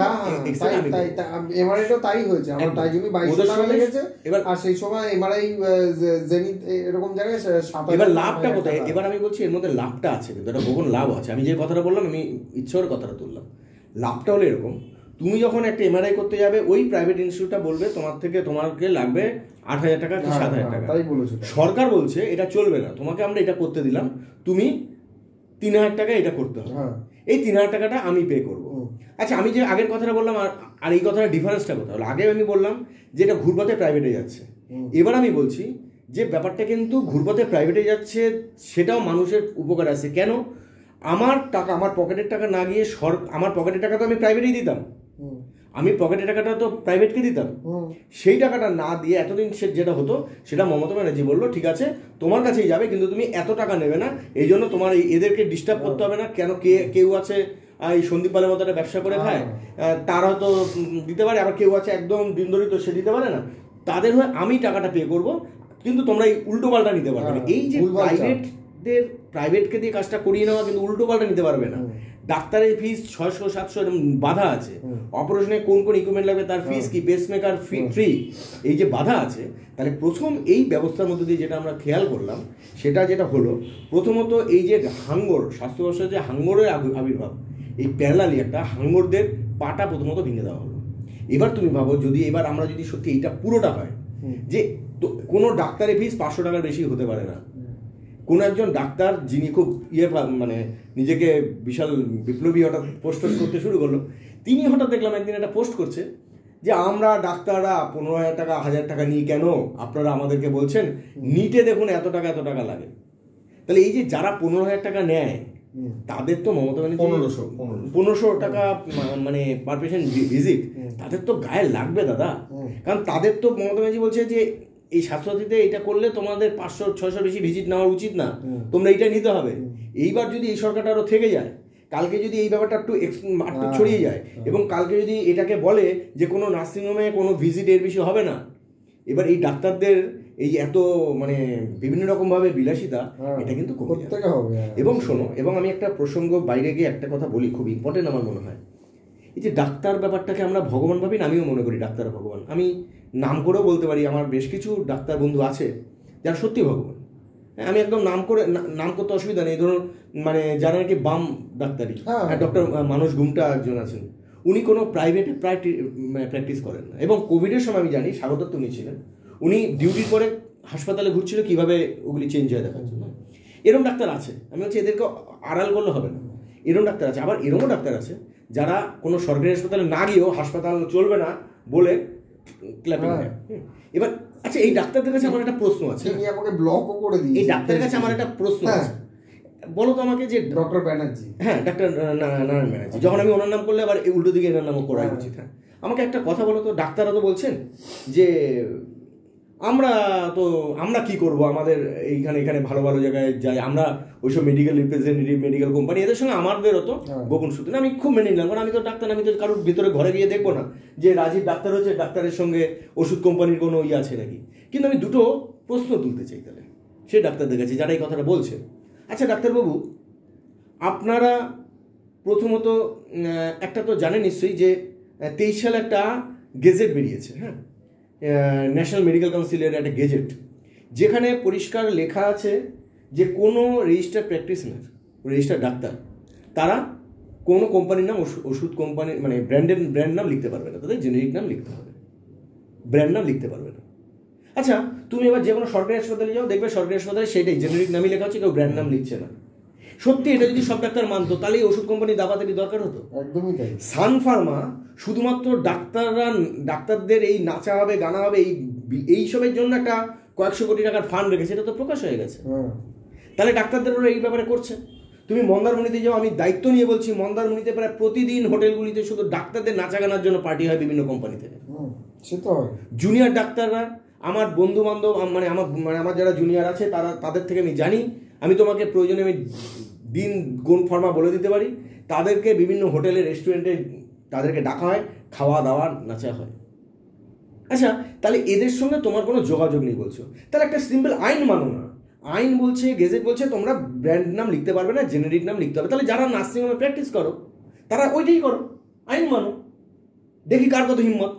এমআরআইটাও তাই হয়েছে, আমার তাই জন্য 2200 টাকা লেগেছে। এবার আর সেই সময় এমআরআই জেনিথ এরকম জায়গায় 7। এবার লাভটা কোথায়? এবার আমি বলছি এর মধ্যে লাভটা আছে, কিন্তু একটা গোপন লাভ আছে। আমি যে কথাটা বললাম, আমি ইচ্ছার কথাটা তুললাম। লাভটা হলো এরকম, তুমি যখন একটা এমআরআই করতে যাবে, ওই প্রাইভেট ইনস্টিটিউটটা বলবে তোমাকে লাগবে 8000 টাকা কি 7000 টাকা। সরকার বলছে এটা চলবে না, তোমাকে আমরা এটা করতে দিলাম, তুমি 3000 টাকা এটা করতে হবে, এই 3000 টাকাটা আমি পে করবো। আচ্ছা, আমি যে আগের কথাটা বললাম আর এই কথাটা ডিফারেন্সটা কোথায় হলো? আগে আমি বললাম যে এটা ঘুরপথে প্রাইভেটে যাচ্ছে, এবার আমি বলছি যে ব্যাপারটা কিন্তু ঘুরপথে প্রাইভেটে যাচ্ছে, সেটাও মানুষের উপকার আছে। কেন? আমার টাকা, আমার পকেটের টাকা না গিয়ে আমার পকেটের টাকা তো আমি প্রাইভেটেই দিতাম, আমি পকেটের টাকাটা তো প্রাইভেটকে দিতাম, সেই টাকাটা না দিয়ে এতদিন যেটা হতো সেটা মমতা ব্যানার্জি বললো ঠিক আছে তোমার কাছেই যাবে, কিন্তু তুমি এত টাকা নেবে না, এই জন্য তোমার এদেরকে ডিস্টার্ব করতে হবে না। কেন কেউ আছে এই সন্দীপ পালের মতো একটা ব্যবসা করে খায়, তার হয়তো দিতে পারে, আবার কেউ আছে একদম দিনদরিত, সে দিতে পারে না, তাদের হয়ে আমি টাকাটা পে করবো, কিন্তু তোমরা এই উল্টো পাল্টা নিতে পারবে না। এই যে প্রাইভেটকে দিয়ে কাজটা করিয়ে নেওয়া, কিন্তু উল্টো পাল্টা নিতে পারবে না। ডাক্তারের ফিস 600-700 এরকম বাধা আছে, অপারেশনে কোন কোন ইকুইপমেন্ট লাগবে তার ফিস কি, পেসমেকার ফ্রি, এই যে বাধা আছে। তাহলে প্রথম এই ব্যবস্থার মধ্যে দিয়ে যেটা আমরা খেয়াল করলাম, সেটা যেটা হলো প্রথমত এই যে হাঙ্গর, স্বাস্থ্যবর্ষের যে হাঙ্গরের আবির্ভাব, এই প্যারালালি একটা হাঙ্গরদের পাটা প্রথমত ভেঙে দেওয়া হলো। এবার তুমি ভাবো যদি এবার আমরা যদি সত্যি এইটা পুরোটা হয়, যে কোনো ডাক্তারের ফিস 500 টাকার বেশি হতে পারে না। কোনো একজন ডাক্তার যিনি খুব মানে নিজেকে বিশাল বিপ্লবী হঠাৎ পোস্ট করতে শুরু করলো, তিনি হঠাৎ দেখলাম একদিন একটা পোস্ট করছে যে আমরা ডাক্তাররা 15,000 টাকা 1000 টাকা নিই কেন, আপনারা আমাদেরকে বলছেন নিটে দেখুন এত টাকা লাগে। তাহলে এই যে যারা 15,000 টাকা নেয়, তাদের তো মমতা ব্যানার্জি 1500 টাকা মানে পার পেশেন্ট ভিজিট, তাদের তো গায়ে লাগবে দাদা। কারণ তাদের তো মমতা ব্যানার্জি বলছে যে এই স্বাস্থ্যসাথীতে এটা করলে তোমাদের 500-600 বেশি ভিজিট নেওয়া উচিত না, তোমরা এইটা নিতে হবে। এইবার যদি এই সরকারটা আরও থেকে যায়, কালকে যদি এই ব্যাপারটা একটু ছড়িয়ে যায়, এবং কালকে যদি এটাকে বলে যে কোনো নার্সিংহোমে কোনো ভিজিট এর বেশি হবে না, এবার এই ডাক্তারদের এই এত মানে বিভিন্ন রকমভাবে বিলাসিতা, এটা কিন্তু প্রত্যেকে হবে। এবং শোনো, এবং আমি একটা প্রসঙ্গ বাইরে গিয়ে একটা কথা বলি, খুব ইম্পর্টেন্ট আমার মনে হয়। এই যে ডাক্তার ব্যাপারটাকে আমরা ভগবান ভাবি না, আমিও মনে করি ডাক্তার ভগবান। আমি নাম করেও বলতে পারি, আমার বেশ কিছু ডাক্তার বন্ধু আছে যারা সত্যি ভগবান। আমি একদম নাম করতে অসুবিধা নেই। ধরুন মানে যারা নাকি বাম ডাক্তারি, ডক্টর মানস গুমটা একজন আছেন, উনি কোনো প্রাইভেটে প্র্যাকটিস করেন না। এবং কোভিডের সময় আমি জানি স্বাগত উনি ছিলেন, উনি ডিউটির পরে হাসপাতালে ঘুরছিল কীভাবে ওগুলি চেঞ্জ হয়ে দেখার জন্য। এরকম ডাক্তার আছে, আমি বলছি এদেরকে আড়াল করলে হবে না। এরকম ডাক্তার আছে। আবার এরকমও ডাক্তার আছে যারা কোনো সরকারি হাসপাতালে না গিয়েও হাসপাতাল চলবে না বলে ক্ল্যাপিং হয়। এবার আচ্ছা, এই ডাক্তারদের কাছে আমার একটা প্রশ্ন আছে, আমাকে ব্লকও করে দিই। এই ডাক্তারের কাছে আমার একটা প্রশ্ন আছে, বলো তো আমাকে যে ডক্টর ব্যানার্জি, হ্যাঁ ডাক্তার নারায়ণ ব্যানার্জি, যখন আমি ওনার নাম করলে আবার উল্টো দিকে এনার নামও করা উচিত। হ্যাঁ, আমাকে একটা কথা বলো তো, ডাক্তাররা তো বলছেন যে আমরা কি করব, আমাদের এখানে ভালো ভালো জায়গায় যাই, আমরা ওইসব মেডিকেল রিপ্রেজেন্টেটিভ, মেডিকেল কোম্পানি, এদের সঙ্গে আমাদেরও তো গোপন সূত্র। আমি খুব মেনে নিলাম, কারণ আমি তো ডাক্তার, আমি তো কারোর ভিতরে ঘরে গিয়ে দেখবো না যে রাজীব ডাক্তার হচ্ছে, ডাক্তারের সঙ্গে ওষুধ কোম্পানির কোনো ইয়ে আছে নাকি। কিন্তু আমি দুটো প্রশ্ন তুলতে চাই তাহলে সেই ডাক্তারদের কাছে যারা এই কথাটা বলছেন। আচ্ছা ডাক্তারবাবু, আপনারা প্রথমত একটা তো জানেন নিশ্চয়ই যে 23 সালে একটা গেজেট বেরিয়েছে, হ্যাঁ, ন্যাশনাল মেডিকেল কাউন্সিলের একটা গেজেট, যেখানে পরিষ্কার লেখা আছে যে কোনো রেজিস্টার প্র্যাকটিশনার, রেজিস্টার ডাক্তার, তারা কোনো কোম্পানির নাম, ওষুধ কোম্পানি মানে ব্র্যান্ড নাম লিখতে পারবে না, তাদের জেনেরিক নাম লিখতে হবে, ব্র্যান্ড নাম লিখতে পারবে না। আচ্ছা, তুমি এবার যে কোনো সরকারি হাসপাতালে যাও, দেখবে সরকারি হাসপাতালে সেটাই জেনেরিক নামই লেখা হচ্ছে, কেউ ব্র্যান্ড নাম লিখছে না। সত্যি এটা যদি সব ডাক্তার মানতো তাহলে এই ওষুধ কোম্পানি দাবাতেরই দরকার হতো। একদমই তাই। সান ফার্মা শুধুমাত্র ডাক্তারদের এই নাচা হবে, গানা হবে, এইসবের জন্য একটা কয়েকশো কোটি টাকার ফান্ড রেখেছে, এটা তো প্রকাশ হয়ে গেছে। তাহলে ডাক্তারদের ওরা এই ব্যাপারে করছে। তুমি মন্দারমণিতে যাও, আমি দায়িত্ব নিয়ে বলছি, মন্দারমণিতে প্রায় প্রতিদিন হোটেলগুলিতে শুধু ডাক্তারদের নাচা গানার জন্য পার্টি হয় বিভিন্ন কোম্পানি থেকে। জুনিয়র ডাক্তাররা, আমার বন্ধু বান্ধব, আমার যারা জুনিয়র আছে তাদের থেকে আমি জানি, আমি তোমাকে প্রয়োজনে আমি দিন গুণ ফর্মা বলে দিতে পারি, তাদেরকে বিভিন্ন হোটেলে, রেস্টুরেন্টে তাদেরকে ডাকা হয়, খাওয়া দাওয়া নাচা হয়। আচ্ছা, তাহলে এদের সঙ্গে তোমার কোনো যোগাযোগ নেই বলছো, তাহলে একটা সিম্পল আইন মানো না। আইন বলছে, গেজেট বলছে তোমরা ব্র্যান্ড নাম লিখতে পারবে না, জেনেরিক নাম লিখতে হবে। তাহলে যারা নার্সিংহোমে প্র্যাকটিস করো তারা ওইটাই করো, আইন মানো, দেখি কার কত হিম্মত,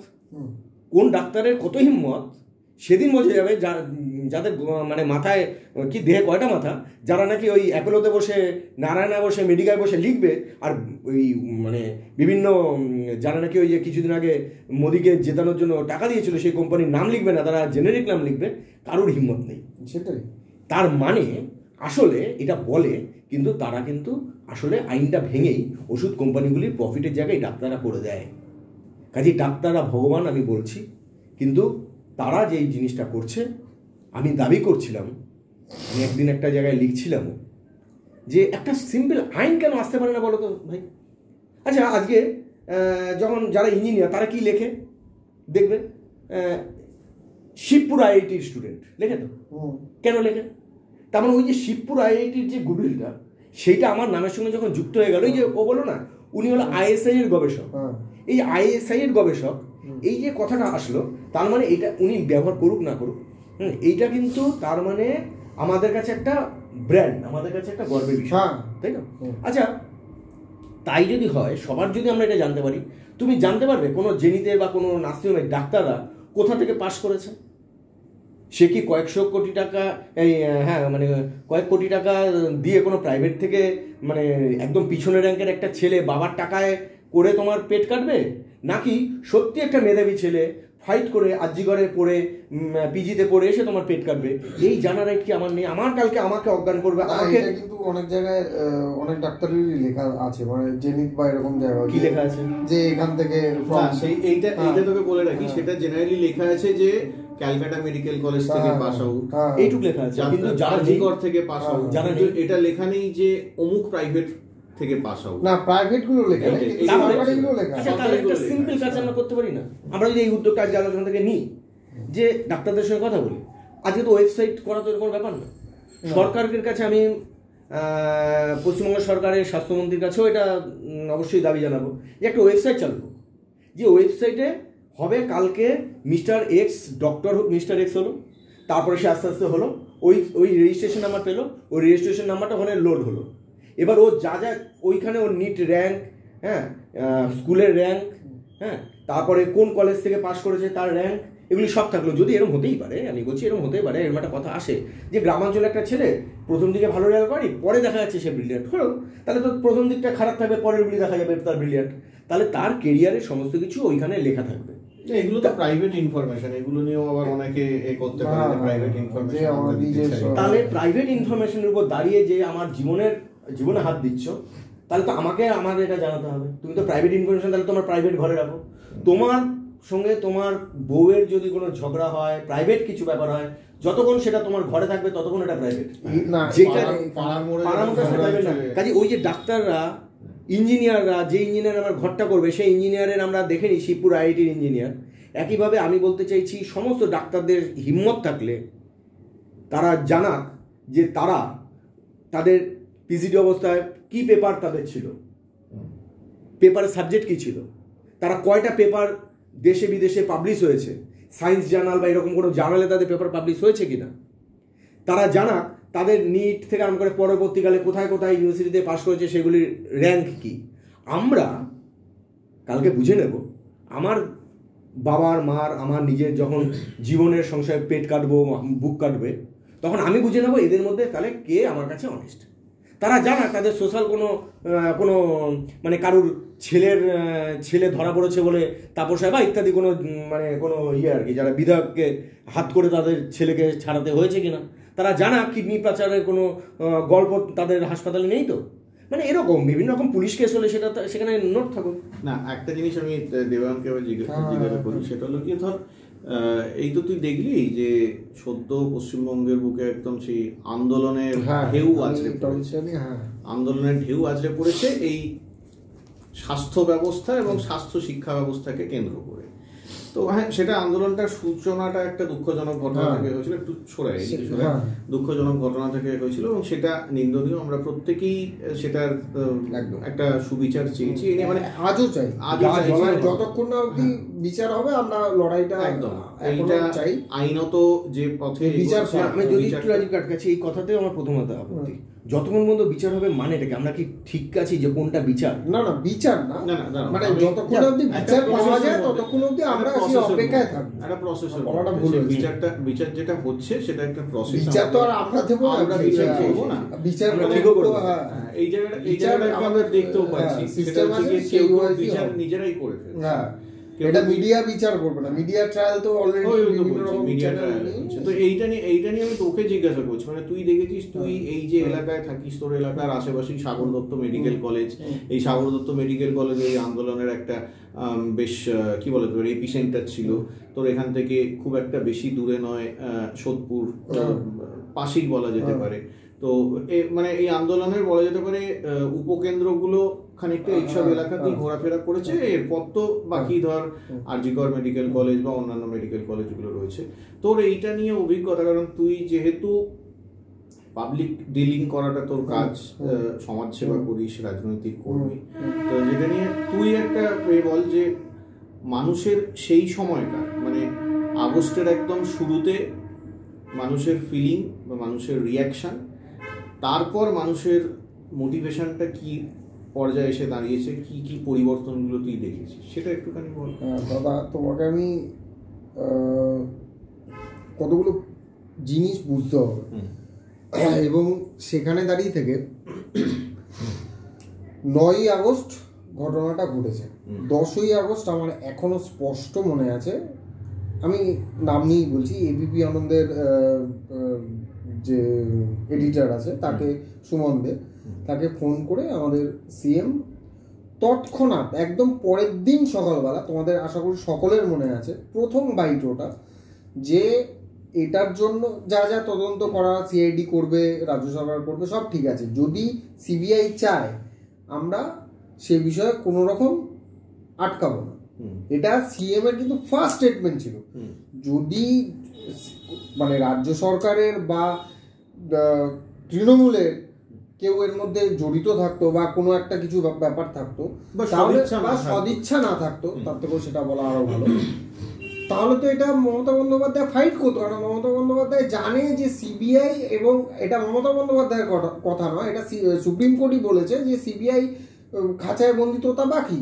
কোন ডাক্তারের কত হিম্মত সেদিন বোঝা যাবে। যাদের মানে মাথায় কি, দেহে কয়টা মাথা, যারা নাকি ওই অ্যাপোলোতে বসে, নারায়ণা বসে, মেডিকায় বসে লিখবে, আর ওই মানে বিভিন্ন যারা নাকি ওই যে কিছুদিন আগে মোদিকে জেতানোর জন্য টাকা দিয়েছিল সেই কোম্পানির নাম লিখবে না, তারা জেনেরিক নাম লিখবে, কারোর হিম্মত নেই। সেটাই তার মানে আসলে এটা বলে, কিন্তু তারা কিন্তু আসলে আইনটা ভেঙেই ওষুধ কোম্পানিগুলির প্রফিটের জায়গায় ডাক্তাররা করে দেয়। কাজে ডাক্তাররা ভগবান আমি বলছি, কিন্তু তারা যে এই জিনিসটা করছে, আমি দাবি করছিলাম, আমি একদিন একটা জায়গায় লিখছিলাম যে একটা সিম্পল আইন কেন আসতে পারে না বলো তো ভাই। আচ্ছা, আজকে যখন যারা ইঞ্জিনিয়ার তারা কি লেখে দেখবে, শিবপুর আইআইটির স্টুডেন্ট লেখে তো, কেন লেখে? তার মানে ওই যে শিবপুর আইআইটির যে গুডউইলটা, সেইটা আমার নামের সঙ্গে যখন যুক্ত হয়ে গেল, ওই যে ও বলো না উনি হলো আইএসআই এর গবেষক, এই আইএসআই এর গবেষক, এই যে কথাটা আসলো, তার মানে এটা উনি ব্যবহার করুক না করুক, এইটা কিন্তু তার মানে আমাদের কাছে একটা ব্র্যান্ড, আমাদের কাছে একটা গর্বের বিষয়, তাই না? আচ্ছা, তাই যদি হয়, সবার যদি আমরা এটা জানতে পারি, তুমি জানতে পারবে কোনো জেনিতে বা কোনো নার্সিংহোমের ডাক্তাররা কোথা থেকে পাশ করেছে। সে কি কয়েকশো কোটি টাকা, হ্যাঁ মানে কয়েক কোটি টাকা দিয়ে কোনো প্রাইভেট থেকে, মানে একদম পিছনের র্যাঙ্কের একটা ছেলে বাবার টাকায় করে তোমার পেট কাটবে, নাকি সত্যি একটা মেধাবী ছেলে ফাইট করে আরজিগরে পড়ে পিজিতে পড়ে এসে তোমার পেট কাটবে? এই জানার রাইট কি আমার নেই? আমার কালকে আমাকে অজ্ঞান করবে, আমাকে। কিন্তু অনেক জায়গায় অনেক ডাক্তারেরই লেখা আছে, মানে জেনিত বা এরকম জায়গায় কি লেখা আছে যে এখান থেকে এইটা তোকে বলে রাখি, সেটা জেনারেলি লেখা আছে যে ক্যালকাটা মেডিকেল কলেজ থেকে পাস আউট, এইটুকু লেখা আছে। কিন্তু আরজিকর থেকে পাস আউট, এটা লেখা নেই যে অমুক প্রাইভেট থেকে পাস আউট। না, প্রাইভেট গুলো লেখা নেই, সরকারি গুলো লেখা। আচ্ছা, তাহলে একটা সিম্পল কাজ আমরা করতে পারি না? আমরা যদি এই উদ্যোগটা আজকে আলোচনা থেকে নিই, যে ডাক্তারদের সঙ্গে কথা বলি, আজকে তো ওয়েবসাইট করা তো কোনো ব্যাপার না। সরকারের কাছে আমি পশ্চিমবঙ্গ সরকারের স্বাস্থ্যমন্ত্রীর কাছেও এটা অবশ্যই দাবি জানাবো যে একটা ওয়েবসাইট চালু হোক, যে ওয়েবসাইটে হবে কালকে mister x, doctor mister x হলো, তারপরে সে আস্তে আস্তে হলো, ওই রেজিস্ট্রেশন নাম্বার পেলো, ওই রেজিস্ট্রেশন নাম্বারটা ওখানে লোড হলো। এবার ও যা ওইখানে ওর নিট র্যাঙ্ক, হ্যাঁ, স্কুলের র্যাঙ্ক, হ্যাঁ, তারপরে কোন কলেজ থেকে পাস করেছে তার র্যাঙ্ক, এগুলি সব থাকলো। যদি এরকম হতেই পারে, আমি বলছি এরকম হতেই পারে, এরকম একটা কথা আসে যে গ্রামাঞ্চলে একটা ছেলে প্রথম দিকে ভালো রেজাল্ট করেনি, পরে দেখা যাচ্ছে সে ব্রিলিয়ান্ট হলো, তাহলে তো প্রথম দিকটা খারাপ থাকবে, পরের গুলি দেখা যাবে তার ব্রিলিয়ান্ট, তাহলে তার কেরিয়ারের সমস্ত কিছু ওইখানে লেখা থাকবে। এগুলো তো প্রাইভেট ইনফরমেশন, এগুলো নিয়েও আবার অনেকে করতে পারে প্রাইভেট ইনফরমেশন। তাহলে প্রাইভেট ইনফরমেশনের উপর দাঁড়িয়ে যে আমার জীবনে হাত দিচ্ছ, তাহলে তো আমার এটা জানাতে হবে। তুমি তো প্রাইভেট ইনফরমেশন, তাহলে তোমার প্রাইভেট ঘরে রাখো। তোমার সঙ্গে তোমার বউয়ের যদি কোনো ঝগড়া হয়, প্রাইভেট কিছু ব্যাপার হয়, যতক্ষণ সেটা তোমার ঘরে থাকবে ততক্ষণ এটা প্রাইভেট। কাজে ওই যে ডাক্তাররা, ইঞ্জিনিয়াররা, যে ইঞ্জিনিয়ার আমার ঘরটা করবে সেই ইঞ্জিনিয়ারের আমরা দেখে নিই শিবপুর আইআইটির ইঞ্জিনিয়ার। একইভাবে আমি বলতে চাইছি সমস্ত ডাক্তারদের হিম্মত থাকলে তারা জানাক যে তারা তাদের পিজিডি অবস্থায় কি পেপার তাদের ছিল, পেপারের সাবজেক্ট কী ছিল, তারা কয়টা পেপার দেশে বিদেশে পাবলিশ হয়েছে, সায়েন্স জার্নাল বা এরকম কোনো জার্নালে তাদের পেপার পাবলিশ হয়েছে কিনা, তারা জানাক তাদের নিট থেকে আরম্ভ করে পরবর্তীকালে কোথায় কোথায় ইউনিভার্সিটিতে পাস করেছে সেগুলির র্যাঙ্ক কি। আমরা কালকে বুঝে নেব আমার বাবার মার, আমার নিজের যখন জীবনের সংসারে পেট কাটবো, বুক কাটবে, তখন আমি বুঝে নেবো এদের মধ্যে তাহলে কে আমার কাছে অনেস্ট। তারা জানাক তাদের সোশ্যাল কোনো মানে কারুর ছেলে ধরা পড়েছে বলে তাপস বা ইত্যাদি কোনো আর কি, যারা বিধায়ককে হাত করে তাদের ছেলেকে ছাড়াতে হয়েছে কিনা, তারা জানাক কিডনি পাচারের কোনো গল্প তাদের হাসপাতালে নেই তো, মানে এরকম বিভিন্ন রকম পুলিশ কেস হলে সেখানে নোট থাকুক। না, একটা জিনিস আমি দেবানকে জিজ্ঞাসা করি, সেটা হলো কি, ধর এই তো তুই দেখলি যে সদ্য পশ্চিমবঙ্গের বুকে একদম সেই আন্দোলনের ঢেউ আছড়ে পড়েছে এই স্বাস্থ্য ব্যবস্থা এবং স্বাস্থ্য শিক্ষা ব্যবস্থাকে কেন্দ্র করে। তো হ্যাঁ, সেটা আন্দোলনটার সূচনাটা একটা দুঃখজনক ঘটনা থেকে হয়েছিল, একটু সরাই দুঃখজনক ঘটনা থেকে হয়েছিল এবং সেটা নিন্দনীয়। আমরা প্রত্যেকেই সেটার একটা সুবিচার চেয়েছি, মানে আজও চাই, যতক্ষণ না অবধি বিচার হবে আমরা লড়াইটা একদম এইটা চাই। আইনত যে পথে বিচার, আমি যদি একটু রাজীব কাছে এই কথাতেও আমার প্রথমত আপত্তি, যতক্ষণ পর্যন্ত বিচার হবে মানে এটাকে আমরা কি ঠিক আছি যে কোনটা বিচার? না বিচার না, মানে যতক্ষণ অবধি বিচার পাওয়া যায় ততক্ষণ অবধি আমরা সেই অপেক্ষায় থাকব। একটা প্রসেসর বিচার যেটা হচ্ছে সেটা একটা প্রসেস। বিচার তো আর আমরা দেব না, আমরা বিচার করব না, বিচার করব। এই জায়গাটা আমরা দেখতেও পাচ্ছি, সেটা হচ্ছে যে কেউ বিচার নিজেরাই করে ফেলছে। এটা মিডিয়া বিচার করবে না, মিডিয়া ট্রায়াল তো অলরেডি মিডিয়া ট্রায়াল হচ্ছে। তো এইটা নিয়ে আমি তোকে জিজ্ঞাসা করছি, মানে তুই দেখেছিস, তুই এই যে এলাকায় থাকিস, তোর এলাকার আশেপাশেই সাগর দত্ত মেডিকেল কলেজ, এই সাগর দত্ত মেডিকেল কলেজে এই আন্দোলনের একটা বেশ কি বলে তোর এপিসেন্টার ছিল। তোর এখান থেকে খুব একটা বেশি দূরে নয়, সোদপুর পাশেই বলা যেতে পারে। তো মানে এই আন্দোলনের বলা যেতে পারে উপকেন্দ্রগুলো খানিকটা এইসব এলাকাতেই ঘোরাফেরা করেছে। এরপর তো বাকি ধর আরজিকর মেডিকেল কলেজ বা অন্যান্য মেডিকেল কলেজগুলো রয়েছে। তোর এইটা নিয়ে অভিজ্ঞতা, কারণ তুই যেহেতু পাবলিক ডিলিং করাটা তোর কাজ, সমাজসেবা করিস, রাজনৈতিক কর্মী, তো যেটা নিয়ে তুই একটা বল যে মানুষের সেই সময়টা, মানে আগস্টের একদম শুরুতে মানুষের ফিলিং বা মানুষের রিয়াকশন, তারপর মানুষের মোটিভেশনটা কি পর্যায়ে এসে দাঁড়িয়েছে, কি কি পরিবর্তনগুলো তুই দেখেছিস সেটা একটুখানি বল। দাদা, তোমাকে আমি কতগুলো জিনিস বুঝতে হবে এবং সেখানে দাঁড়িয়ে থেকে 9ই আগস্ট ঘটনাটা ঘটেছে। 10ই আগস্ট আমার এখনো স্পষ্ট মনে আছে, আমি নাম নিয়েই বলছি, এবিপি আনন্দের যে এডিটার আছে তাকে, সুমন দে, তাকে ফোন করে আমাদের সিএম তৎক্ষণাৎ একদম পরের দিন সকালবেলা, তোমাদের আশা করি সকলের মনে আছে প্রথম বাইট ওটা, যে এটার জন্য যা যা তদন্ত করা সিআইডি করবে, রাজ্য সরকার করবে, সব ঠিক আছে, যদি সিবিআই চায় আমরা সে বিষয়ে কোনো রকম আটকাবো না। এটা সিএম এর কিন্তু ফার্স্ট স্টেটমেন্ট ছিল। যদি মানে রাজ্য সরকারের বা তৃণমূলের কেউ এর মধ্যে জড়িত থাকতো বা কোনো একটা কিছু ব্যাপার থাকতো, তাহলে বা সদিচ্ছা না থাকতো, তার থেকেও সেটা বলা আরো ভালো, তাহলে তো এটা মমতা বন্দ্যোপাধ্যায় ফাইট করতো, কারণ মমতা বন্দ্যোপাধ্যায় জানে যে সিবিআই, এবং এটা মমতা বন্দ্যোপাধ্যায়ের কথা নয়, এটা সুপ্রিম কোর্টই বলেছে যে সিবিআই খাঁচায় বন্দিততা বাকি,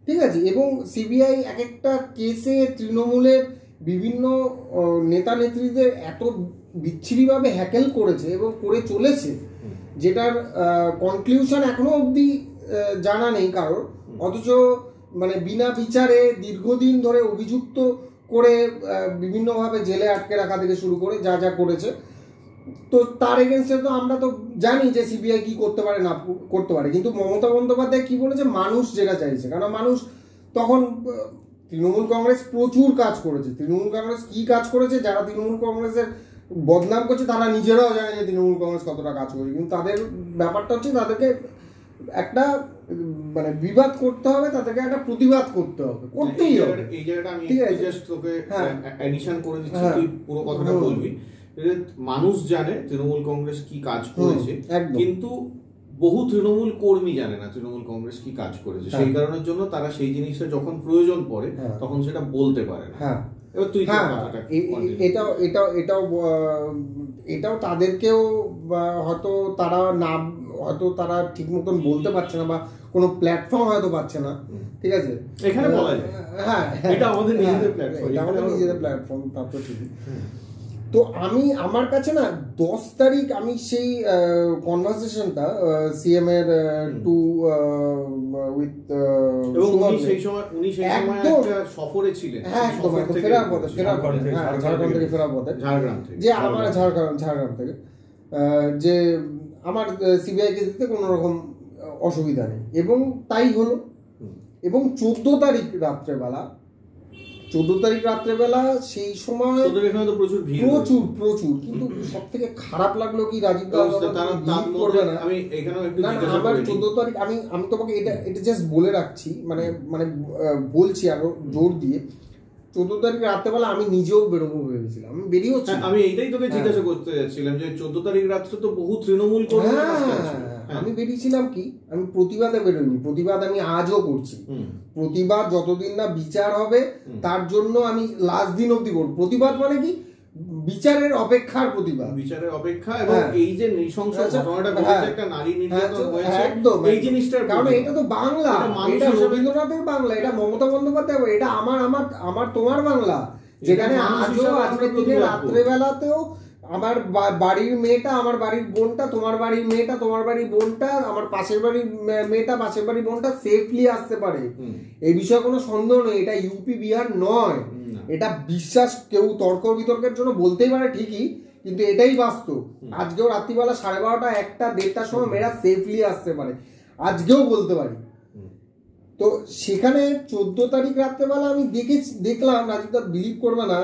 ঠিক আছে। এবং সিবিআই এক একটা কেসে তৃণমূলের বিভিন্ন নেতা নেত্রীদের এত বিচ্ছিরিভাবে হ্যাকেল করেছে এবং করে চলেছে, যেটার কনক্লিউশন এখনো অবধি জানা নেই কারোর, অথচ মানে বিনা বিচারে দীর্ঘদিন ধরে অভিযুক্ত করে বিভিন্নভাবে জেলে আটকে রাখা থেকে শুরু করে যা যা করেছে, তো তার এগেনস্টে তো আমরা তো জানি যে সিবিআই কি করতে পারে না করতে পারে। কিন্তু মমতা বন্দ্যোপাধ্যায় কি বলেছে, মানুষ যেটা চাইছে, কারণ মানুষ তখন তৃণমূল কংগ্রেস প্রচুর কাজ করেছে, তৃণমূল কংগ্রেস কি কাজ করেছে, যারা তৃণমূল কংগ্রেসের বদনাম করছে তারা নিজেরাও জানে যে তৃণমূল কংগ্রেস কতটা কাজ করেছে, কিন্তু তাদের ব্যাপারটা হচ্ছে তাদেরকে একটা মানে বিবাদ করতে হবে, তাদেরকে একটা প্রতিবাদ করতে হবে, করতেই হবে। এই জায়গাটা আমি জাস্ট তোকে অ্যাডিশন করে দিচ্ছি, তুই পুরো কথাটা বলবি। মানুষ জানে তৃণমূল কংগ্রেস কি কাজ করেছে, কিন্তু বহু তৃণমূল কর্মী জানে না তৃণমূল কংগ্রেস কি কাজ করেছে, সেই কারণের জন্য তারা সেই জিনিসটা যখন প্রয়োজন পড়ে তখন সেটা বলতে পারে না। এবার তুই এটাও তাদেরকেও হয়তো তারা না, হয়তো তারা ঠিক মতন বলতে পারছে না বা কোনো প্ল্যাটফর্ম হয়তো পাচ্ছে না, ঠিক আছে, এখানে বলা যায়। হ্যাঁ, এটা আমাদের নিজেদের প্ল্যাটফর্ম, এটা আমাদের নিজেদের প্ল্যাটফর্ম, তা তো ঠিকই। তো আমি আমার কাছে না 10 তারিখ আমি সেই কনভারসেশনটা সিএম এর টু উইথ সেই সময় একটা সফরে ছিলেন, হ্যাঁ একদম ফেরার পথে ঝাড়খণ্ড থেকে ফেরার পথে, যে আমার ঝাড়গ্রাম থেকে, যে আমার সিবিআই কে দিতে কোনো রকম অসুবিধা নেই, এবং তাই হলো। এবং 14 তারিখ রাত্রেবেলা সেই সময় প্রচুর কিন্তু সব থেকে খারাপ লাগলো কি রাজীব দা, আমি এখানেও একটু আবার 14 তারিখ আমি তোমাকে এটা জাস্ট বলে রাখছি, মানে বলছি আরো জোর দিয়ে, 14 তারিখ রাত্রেবেলা আমি নিজেও বেরোবো ভেবেছিলাম, আমি বেরিয়ে হচ্ছে, আমি এইটাই তোকে জিজ্ঞাসা করতে যাচ্ছিলাম যে 14 তারিখ রাত্রে তো বহু তৃণমূল কর্মী, আমি বেরিয়েছিলাম কি, আমি প্রতিবাদে বেরোইনি, প্রতিবাদ আমি আজও করছি, প্রতিবাদ যতদিন না বিচার হবে তার জন্য আমি লাস্ট দিন অব্দি করব। প্রতিবাদ মানে কি, বিচারের অপেক্ষার প্রতিবাদ, বিচারের অপেক্ষা, এবং এই যে নৃশংস ঘটনাটা ঘটেছে, একটা নারী নির্যাতন হয়েছে, একদম এই জিনিসটার কারণ এটা তো বাংলা, এটা রবীন্দ্রনাথের বাংলা, এটা মমতা বন্দ্যোপাধ্যায়, এটা আমার তোমার বাংলা, যেখানে আজও আজকের দিনে রাত্রেবেলাতেও আমার বাড়ির মেয়েটা, আমার বাড়ির বোনটা, তোমার বাড়ির মেয়েটা, তোমার বাড়ির বোনটা, আমার পাশের বাড়ির মেয়েটা, পাশের বাড়ির বোনটা সেফলি আসতে পারে, এই বিষয়ে কোনো সন্দেহ নেই। এটা ইউপি বিহার নয়, এটা বিশ্বাস কেউ তর্ক বিতর্কের জন্য বলতেই পারে ঠিকই, কিন্তু এটাই বাস্তব। আজকেও রাত্রিবেলা 12:30, 1টা, 1:30টার সময় মেয়েরা সেফলি আসতে পারে, আজকেও বলতে পারি। তো সেখানে 14 তারিখ রাত্রেবেলা আমি দেখলাম, রাজীবদা বিলিভ করবে না,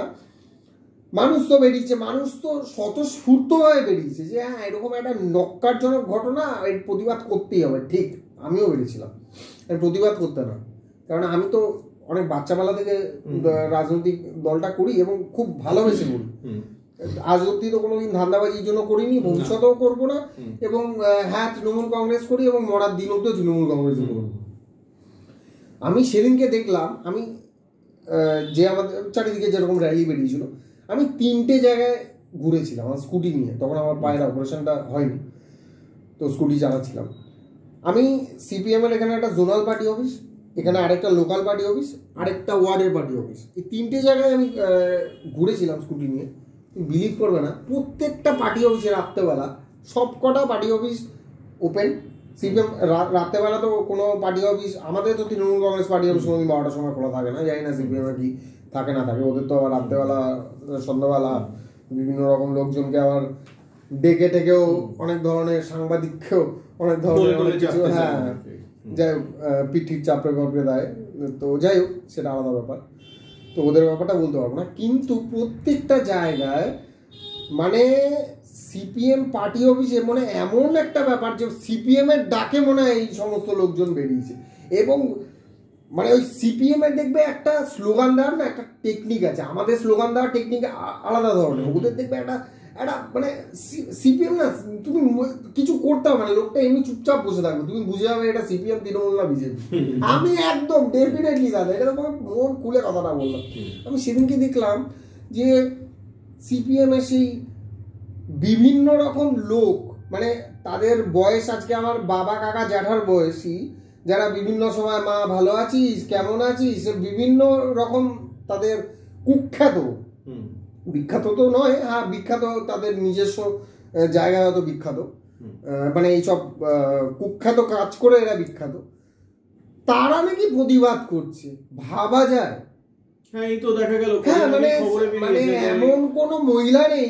মানুষ তো বেরিয়েছে, মানুষ তো স্বতঃস্ফূর্তভাবে বেরিয়েছে যে হ্যাঁ এরকম একটা নক্কারজনক ঘটনা, এর প্রতিবাদ করতেই হবে। ঠিক, আমিও বেরিয়েছিলাম এর প্রতিবাদ করতে, না কারণ আমি তো অনেক বাচ্চাবেলা থেকে রাজনৈতিক দলটা করি এবং খুব ভালোবেসে করি, আজ অব্দি তো কোনোদিন ধান্দাবাজির জন্য করিনি, ভবিষ্যতেও করবো না, এবং হ্যাঁ তৃণমূল কংগ্রেস করি এবং মরার দিন অব্দিও তৃণমূল কংগ্রেস করবো। আমি সেদিনকে দেখলাম, আমি যে আমাদের চারিদিকে যেরকম র্যালি বেরিয়েছিল, আমি 3টে জায়গায় ঘুরেছিলাম আমার স্কুটি নিয়ে, তখন আমার পায়ের অপারেশনটা হয়নি, তো স্কুটি চালাচ্ছিলাম আমি। সিপিএম এর এখানে একটা জোনাল পার্টি অফিস, এখানে আরেকটা লোকাল পার্টি অফিস, আরেকটা ওয়ার্ডের পার্টি অফিস, এই 3টে জায়গায় আমি ঘুরেছিলাম স্কুটি নিয়ে। বিলিভ করবে না, প্রত্যেকটা পার্টি অফিসে রাত্রেবেলা সব কটা পার্টি অফিস ওপেন। সিপিএম রাত্রেবেলা তো কোনো পার্টি অফিস, আমাদের তো তৃণমূল কংগ্রেস পার্টি অফিস কোনোদিন 12টার সময় খোলা থাকে না, জানি না সিপিএম এর কি থাকে না থাকে, ওদের তো আবার রাত্রেবেলা সন্ধ্যাবেলা বিভিন্ন রকম লোকজনকে আবার ডেকে টেকেও অনেক ধরনের সাংবাদিককেও অনেক ধরনের অনেক কিছু, হ্যাঁ যাই হোক পিঠির চাপড়ে বাপড়ে দেয়, তো যাই হোক সেটা আলাদা ব্যাপার, তো ওদের ব্যাপারটা বলতে পারবো না। কিন্তু প্রত্যেকটা জায়গায় মানে সিপিএম পার্টি অফিসে মানে এমন একটা ব্যাপার যে সিপিএম এর ডাকে মনে হয় এই সমস্ত লোকজন বেরিয়েছে, এবং মানে ওই সিপিএম এর দেখবে একটা স্লোগান দেওয়ার না একটা টেকনিক আছে, আমাদের স্লোগান দেওয়ার টেকনিক আলাদা ধরনের, ওদের দেখবে একটা একটা মানে সিপিএম না, তুমি কিছু করতে হবে না, লোকটা এমনি চুপচাপ বসে থাকবে, তুমি বুঝে যাবে এটা সিপিএম, তৃণমূল না বিজেপি। আমি একদম ডেফিনেটলি দাদা, এটা তোমাকে মন খুলে কথাটা বললাম। আমি সেদিনকে দেখলাম যে সিপিএম এর সেই বিভিন্ন রকম লোক, মানে তাদের বয়স আজকে আমার বাবা কাকা জ্যাঠার বয়সী, যারা বিভিন্ন সময় মা ভালো আছিস কেমন আছিস বিভিন্ন রকম তাদের কুখ্যাত, বিখ্যাত তো নয়, হ্যাঁ বিখ্যাত তাদের নিজস্ব জায়গায় হয়তো বিখ্যাত, মানে এইসব কুখ্যাত কাজ করে এরা বিখ্যাত, তারা নাকি প্রতিবাদ করছে। ভাবা যায়? হ্যাঁ, এই তো দেখা গেল মানে এমন কোন মহিলা নেই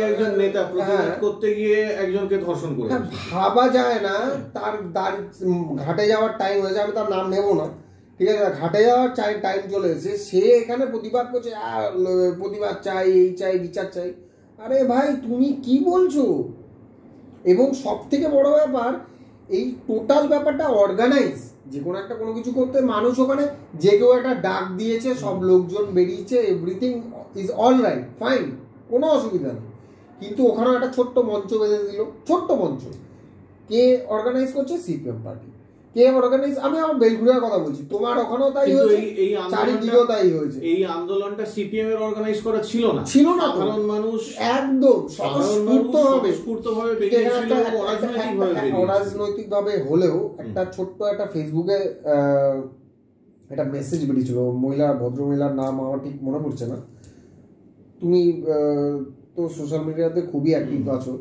একজন নেতা প্রতিবাদ করতে গিয়ে একজনকে ধর্ষণ করে। ভাবা যায় না। তার ঘাটে যাওয়ার টাইম হয়েছে, আমি তার নাম নেব না, ঠিক আছে, ঘাটে যাওয়ার টাইম চলে এসেছে, সে এখানে প্রতিবাদ করছে, প্রতিবাদ চাই, এই চাই, বিচার চাই। আরে ভাই তুমি কি বলছো? এবং সব থেকে বড় ব্যাপার, এই টোটাল ব্যাপারটা অর্গানাইজ, যে কোনো একটা কোনো কিছু করতে মানুষ ওখানে যে কেউ একটা ডাক দিয়েছে, সব লোকজন বেরিয়েছে, everything is all right, fine, কোনো অসুবিধা নেই। কিন্তু ওখানেও একটা ছোট্ট মঞ্চ বেঁধে দিল, ছোট্ট মঞ্চ। কে অর্গানাইজ করছে? CPM party. কে অর্গানাইজ? আমি আমার বেলঘুরিয়ার কথা বলছি, তোমার ওখানেও তাই হয়েছে, চারিদিকেও তাই হয়েছে। এই আন্দোলনটা সিপিএম এর অর্গানাইজ করা ছিল না, সাধারণ মানুষ একদম স্বতঃস্ফূর্তভাবে অরাজনৈতিক ভাবে হলেও একটা ছোট্ট একটা ফেসবুকে একটা মেসেজ বেরিয়েছিল, ভদ্রমহিলার নাম আমার ঠিক মনে পড়ছে না, তুমি তো সোশ্যাল মিডিয়াতে খুবই অ্যাক্টিভ আছো,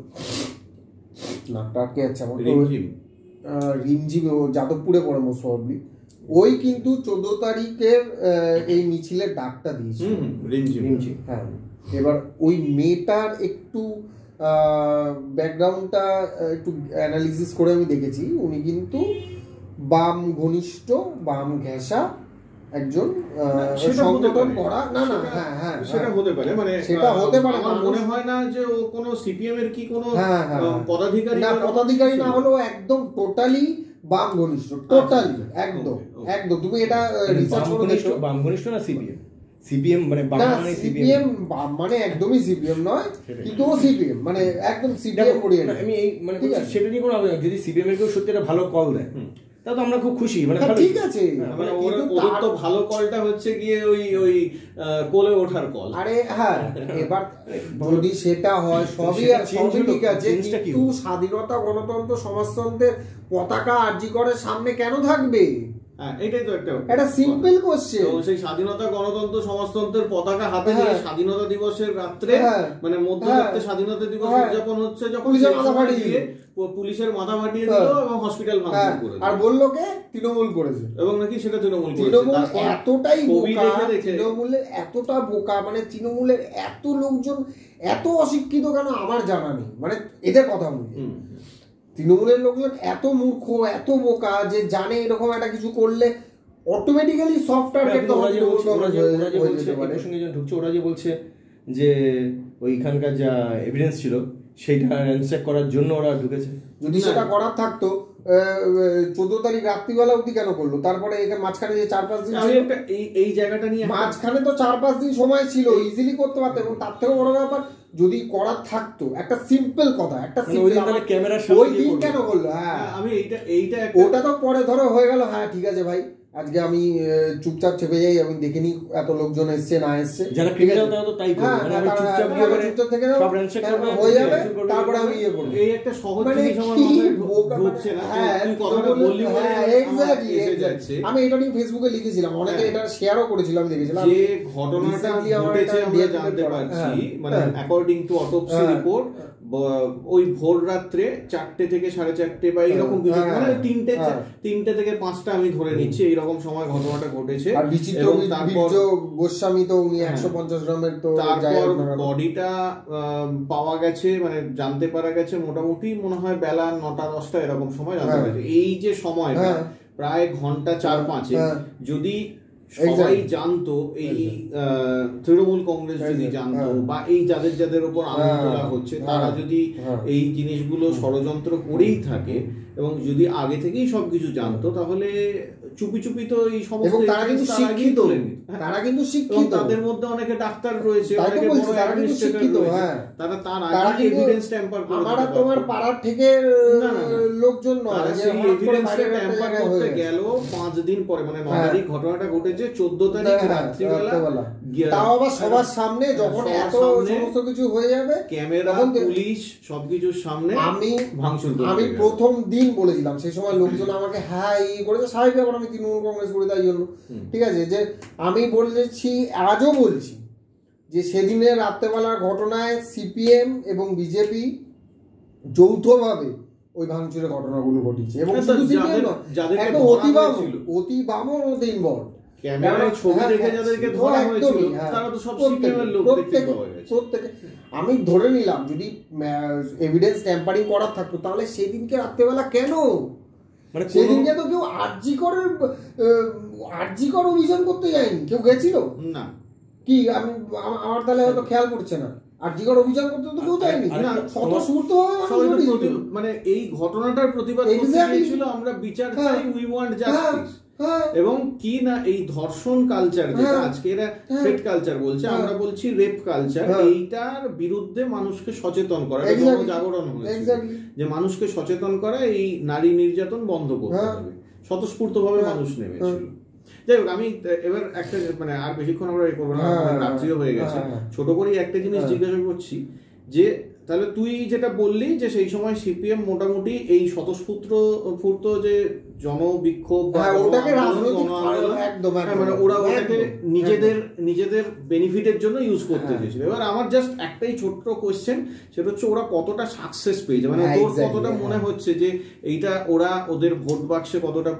নামটা আটকে যাচ্ছে আমার, রিমঝিম, ও যাদবপুরে পড়ে মোস্ট প্রবাবলি, ওই কিন্তু 14 তারিখের এই মিছিলের ডাকটা দিয়েছে রিমঝিম। হ্যাঁ, এবার ওই মেয়েটার একটু ব্যাকগ্রাউন্ডটা একটু অ্যানালিসিস করে আমি দেখেছি, উনি কিন্তু বাম ঘনিষ্ঠ, বাম ঘেঁষা একজন সংগঠন করা, না না হ্যাঁ সেটা হতে পারে, মানে সেটা হতে পারে, আমার মনে হয় না যে ও কোনো সিপিএম এর কি কোনো পদাধিকারী না হলেও একদম টোটালি বাম ঘনিষ্ঠ, টোটালি একদম একদম। তুমি এটা রিসার্চ করে দেখো, বাম ঘনিষ্ঠ না সিপিএম মানে বাম মানে সিপিএম মানে একদমই সিপিএম নয়, কিন্তু ও সিপিএম মানে একদম সিপিএম ওরিয়েন্ট। আমি এই মানে সেটা নিয়ে কোনো যদি সিপিএম এর কেউ সত্যি একটা ভালো কল দেয় তাহলে আমরা খুব খুশি, মানে ঠিক আছে, মানে ওর তো ভালো কলটা হচ্ছে গিয়ে ওই কোলে ওঠার কল। আরে হ্যাঁ, এবার যদি সেটা হয় সবই ঠিক আছে, কিন্তু স্বাধীনতা, গণতন্ত্র, সমাজতন্ত্রের পতাকা আরজি করে সামনে কেন থাকবে? এটাই তো একটা সিম্পল কোশ্চেন। সেই স্বাধীনতা, গণতন্ত্র, সমাজতন্ত্রের পতাকা হাতে নিয়ে স্বাধীনতা দিবসের রাত্রে, মানে মধ্যরাত্রে স্বাধীনতা দিবস উদযাপন হচ্ছে, যখন পুলিশের মাথা ফাটিয়ে দিল এবং হসপিটাল ভাঙচুর করে দিল, আর বললো কে তৃণমূল করেছে, এবং নাকি সেটা তৃণমূল এতটাই বোকা, তৃণমূলের এতটা বোকা, মানে তৃণমূলের এত লোকজন এত অশিক্ষিত কেন আমার জানা নেই, মানে এদের কথা বলি, তৃণমূলের লোকজন এত মূর্খ, এত বোকা যে জানে এরকম একটা কিছু করলে অটোমেটিক্যালি সফট টার্গেট ওরা যে বলছে যে ওইখানকার যা এভিডেন্স ছিল সেইটা র্যানস্যাক করার জন্য ওরা ঢুকেছে। যদি সেটা করার থাকতো 14 তারিখ রাত্রিবেলা অবধি কেন করলো? তারপরে এখানে মাঝখানে যে 4-5 দিন এই জায়গাটা নিয়ে মাঝখানে তো 4-5 দিন সময় ছিল, ইজিলি করতে পারতো। এবং তার থেকেও বড় ব্যাপার, যদি করার থাকতো, একটা সিম্পল কথা, একটা ক্যামেরা ওই দিন কেন করলো? হ্যাঁ, আমি এইটা ওটা তো পরে ধরো হয়ে গেল, হ্যাঁ ঠিক আছে ভাই, আজকে আমি চুপচাপ চেপে যাই, আমি দেখিনি এত লোকজন এসছে না এসছে, যারা ক্রিমিনাল তারা তো তাই করে, মানে আমি চুপচাপ গিয়ে করে চুপচাপ থেকে সব হ্যান্ডশেক করবে, হয়ে যাবে, তারপরে আমি ইয়ে করব। এই একটা সহজ জিনিস আমার মাথায় ঢুকছে না। তুই কথাটা বললি, হ্যাঁ এক্স্যাক্টলি, আমি এটা নিয়ে ফেসবুকে লিখেছিলাম, অনেকে এটা শেয়ারও করেছিল, আমি দেখেছিলাম যে ঘটনাটা ঘটেছে আমরা জানতে পারছি, মানে অ্যাকর্ডিং টু অটোপসি রিপোর্ট ওই ভোর রাত্রে 4টে থেকে 4:30 বা এইরকম কিছু, মানে 3টে থেকে 5টা আমি ধরে নিচ্ছি, এইরকম সময় ঘটনাটা ঘটেছে। আর বিচিত্র গোস্বামী তো উনি 150 গ্রামের, তো তারপর বডিটা পাওয়া গেছে, মানে জানতে পারা গেছে মোটামুটি মনে হয় বেলা 9টা-10টা এরকম সময় জানতে পারছে। এই যে সময়টা প্রায় ঘন্টা 4-5, যদি সবাই জানতো, এই তৃণমূল কংগ্রেস যদি জানতো, বা এই যাদের উপর আঙুল তোলা হচ্ছে তারা যদি এই জিনিসগুলো ষড়যন্ত্র করেই থাকে এবং যদি আগে থেকেই সবকিছু জানতো, তাহলে চুপি চুপি তো এই সমস্ত এবং তারা কিন্তু শিক্ষিত, তারা কিন্তু শিক্ষিত, তাদের মধ্যে অনেকে ডাক্তার রয়েছে, অনেকে বড় অ্যাডমিনিস্ট্রেটর রয়েছে, তারা এভিডেন্স ট্যাম্পার করে, আমরা তোমার পাড়ার থেকে লোকজন নয় যে এভিডেন্স ট্যাম্পার করতে গেল 5 দিন পরে, মানে 9 তারিখ ঘটনাটা ঘটেছে, 14 তারিখ রাত্রিবেলা, তাও আবার সবার সামনে, যখন এত সমস্ত কিছু হয়ে যাবে, ক্যামেরা, পুলিশ সবকিছুর সামনে আমি প্রথম দিন বলেছিলাম, সেই সময় লোকজন আমাকে হ্যাঁ এই করেছে, স্বাভাবিক ব্যাপার, আমি তৃণমূল কংগ্রেস করি তাই জন্য, ঠিক আছে, যে আমি বলেছি, আজও বলছি যে সেদিনের রাত্রেবেলার ঘটনায় সিপিএম এবং বিজেপি যৌথভাবে ওই ভাঙচুরের ঘটনাগুলো ঘটিয়েছে, এবং শুধু সিপিএম নয়, একটা অতি বামর মধ্যে ইনভলভ, প্রত্যেকে। আমি ধরে নিলাম যদি এভিডেন্স ট্যাম্পারিং করার থাকতো তাহলে সেদিনকে রাত্রেবেলা কেন, মানে সেদিনকে তো কেউ আরজিকর অভিযান করতে যায়নি, কেউ গেছিল না কি, আমি আমার তাহলে হয়তো খেয়াল করছে না, আরজিকর অভিযান করতে তো কেউ যায়নি, মানে এই ঘটনাটার প্রতিবাদ ছিল, আমরা বিচার চাই, উই ওয়ান্ট জাস্টিস, এবং কি না এই ধর্ষণ কালচার, যেটা আজকে এরা থ্রেট কালচার বলছে, আমরা বলছি রেপ কালচার, এইটার বিরুদ্ধে মানুষকে সচেতন করা, জাগরণ হয়েছে যে মানুষকে সচেতন করা, এই নারী নির্যাতন বন্ধ করতে হবে, স্বতঃস্ফূর্ত ভাবে মানুষ নেমেছিল। যাই হোক, আমি এবার একটা, মানে আর বেশিক্ষণ আমরা এই করবো না, রাত্রিও হয়ে গেছে, ছোট করেই একটা জিনিস জিজ্ঞাসা করছি, যে তাহলে তুই যেটা বললি যে সেই সময় সিপিএম মোটামুটি এই স্বতঃস্ফূর্ত যে জনবিক্ষোভ, মানে ওরা ওটাকে নিজেদের বেনিফিটের জন্য ইউজ করতে চেয়েছিল। এবার আমার জাস্ট একটাই ছোট্ট কোয়েশ্চেন, সেটা হচ্ছে ওরা কতটা সাকসেস পেয়েছে, মানে তোর কতটা মনে হচ্ছে যে এইটা ওরা ওদের ভোট বাক্সে কতটা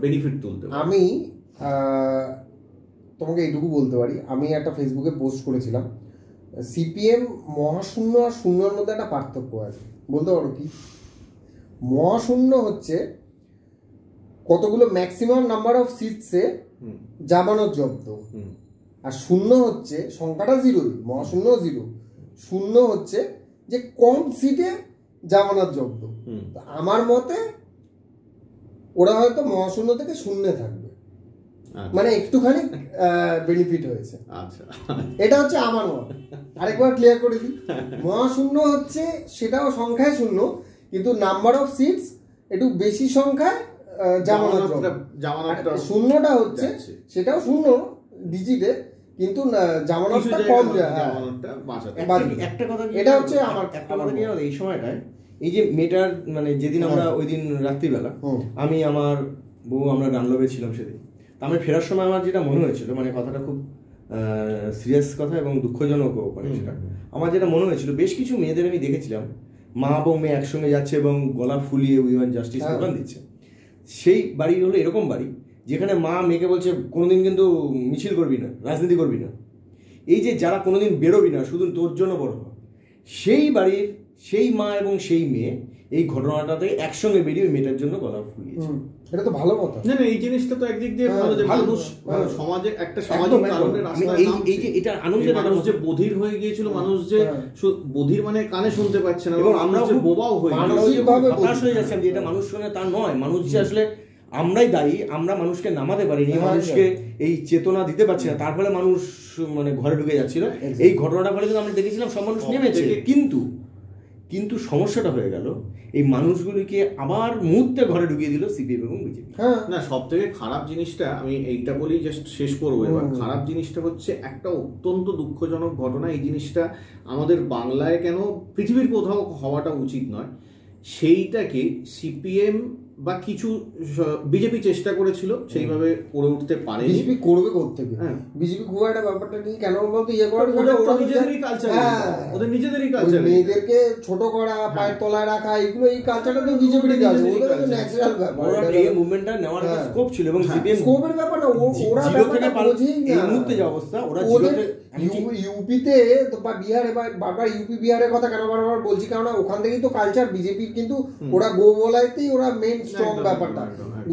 বেনিফিট তুলতে? আমি তোমাকে এইটুকু বলতে পারি, আমি একটা ফেসবুকে পোস্ট করেছিলাম, সিপিএম মহাশূন্য আর শূন্যর মধ্যে একটা পার্থক্য আছে, বলতে পারো কি? মহাশূন্য হচ্ছে কতগুলো ম্যাক্সিমাম নাম্বার অফ সিটসে জামানত জব্দ, আর শূন্য হচ্ছে সংখ্যাটা জিরোই, মহাশূন্য জিরো, শূন্য হচ্ছে যে কম সিটে জামানত জব্দ। আমার মতে ওরা হয়তো মহাশূন্য থেকে শূন্যে থাকবে, মানে একটুখানি বেনিফিট হয়েছে, এটা হচ্ছে আমার মত। আরেকবার ক্লিয়ার করে দিই, মহাশূন্য হচ্ছে সেটাও সংখ্যায় শূন্য, কিন্তু নাম্বার অফ সিটস একটু বেশি সংখ্যায় জামানত, শূন্যটা হচ্ছে সেটাও শূন্য ডিজিটে, কিন্তু জামানতটা কম, একটা কথা, এটা হচ্ছে আমার একটা কথা কি এই সময়টায়, এই যে মেয়েটার, মানে যেদিন আমরা ওই দিন রাত্রিবেলা আমি আমার বউ আমরা ডানলবে ছিলাম, সেদিন আমি ফেরার সময় আমার যেটা মনে হয়েছিল, মানে কথাটা খুব সিরিয়াস কথা এবং দুঃখজনক, মানে সেটা আমার যেটা মনে হয়েছিল, বেশ কিছু মেয়েদের আমি দেখেছিলাম মা এবং মেয়ে একসঙ্গে যাচ্ছে এবং গলা ফুলিয়ে উই ওয়ান্ট জাস্টিস স্লোগান দিচ্ছে। সেই বাড়ি হলো এরকম বাড়ি যেখানে মা মেয়েকে বলছে কোনোদিন কিন্তু মিছিল করবি না, রাজনীতি করবি না, এই যে যারা কোনোদিন বেরোবি না, শুধু তোর জন্য বড় হয়, সেই বাড়ির সেই মা এবং সেই মেয়ে এই ঘটনাটাতে একসঙ্গে বেরিয়ে মেয়েটার জন্য গলা ফুলিয়েছে। এটা তো ভালো কথা না, এই জিনিসটা তো একদিক দিয়ে ভালো যে মানুষ সমাজে একটা সামাজিক কারণে রাস্তায় এই যে এটা আনন্দ, মানুষ যে বধির হয়ে গিয়েছিল, মানুষ যে বধির মানে কানে শুনতে পাচ্ছে না, এবং আমরা যে বোবাও হয়ে যাচ্ছি যে এটা মানুষ শুনে তা নয়, মানুষ যে আসলে আমরাই দায়ী, আমরা মানুষকে নামাতে পারিনি, মানুষকে এই চেতনা দিতে পারছি না, তার ফলে মানুষ মানে ঘরে ঢুকে যাচ্ছিল। এই ঘটনাটা ফলে কিন্তু আমরা দেখেছিলাম সব মানুষ নেমেছে, কিন্তু সমস্যাটা হয়ে গেল এই মানুষগুলিকে আবার মুহূর্তে ঘরে ঢুকিয়ে দিল সিপিএম এবং বিজেপি। না, সব থেকে খারাপ জিনিসটা, আমি এইটা বলেই জাস্ট শেষ করবো এবার, খারাপ জিনিসটা হচ্ছে একটা অত্যন্ত দুঃখজনক ঘটনা, এই জিনিসটা আমাদের বাংলায় কেন, পৃথিবীর কোথাও হওয়াটা উচিত নয়, সেইটাকে সিপিএম বা কিছু বিজেপি চেষ্টা করেছিল, সেইভাবে করে উঠতে পারে। বিজেপি করবে কোত্থেকে? বিজেপি খুব একটা ব্যাপারটা নিয়ে কেন বলতো ইয়ে করে, নিজেদেরই কালচার, ওদের নিজেদেরই কালচার, মেয়েদেরকে ছোট করা, পায়ের তলায় রাখা, এগুলো এই কালচারটা তো বিজেপির কাজ, ওগুলো তো ন্যাচারাল ব্যাপার, এই মুভমেন্টটা নেওয়ার স্কোপ ছিল, এবং সিপিএম স্কোপের ব্যাপার না, ওরা ব্যাপারটা বোঝেই না। এই মুহূর্তে যে অবস্থা, ওরা ইউপিতে বা বিহারে, বা বারবার ইউপি বিহারের কথা কেন বারবার বলছি, কারণ ওখান থেকেই তো কালচার বিজেপির, কিন্তু ওরা গো বলাইতেই ওরা মেইন স্ট্রং ব্যাপারটা,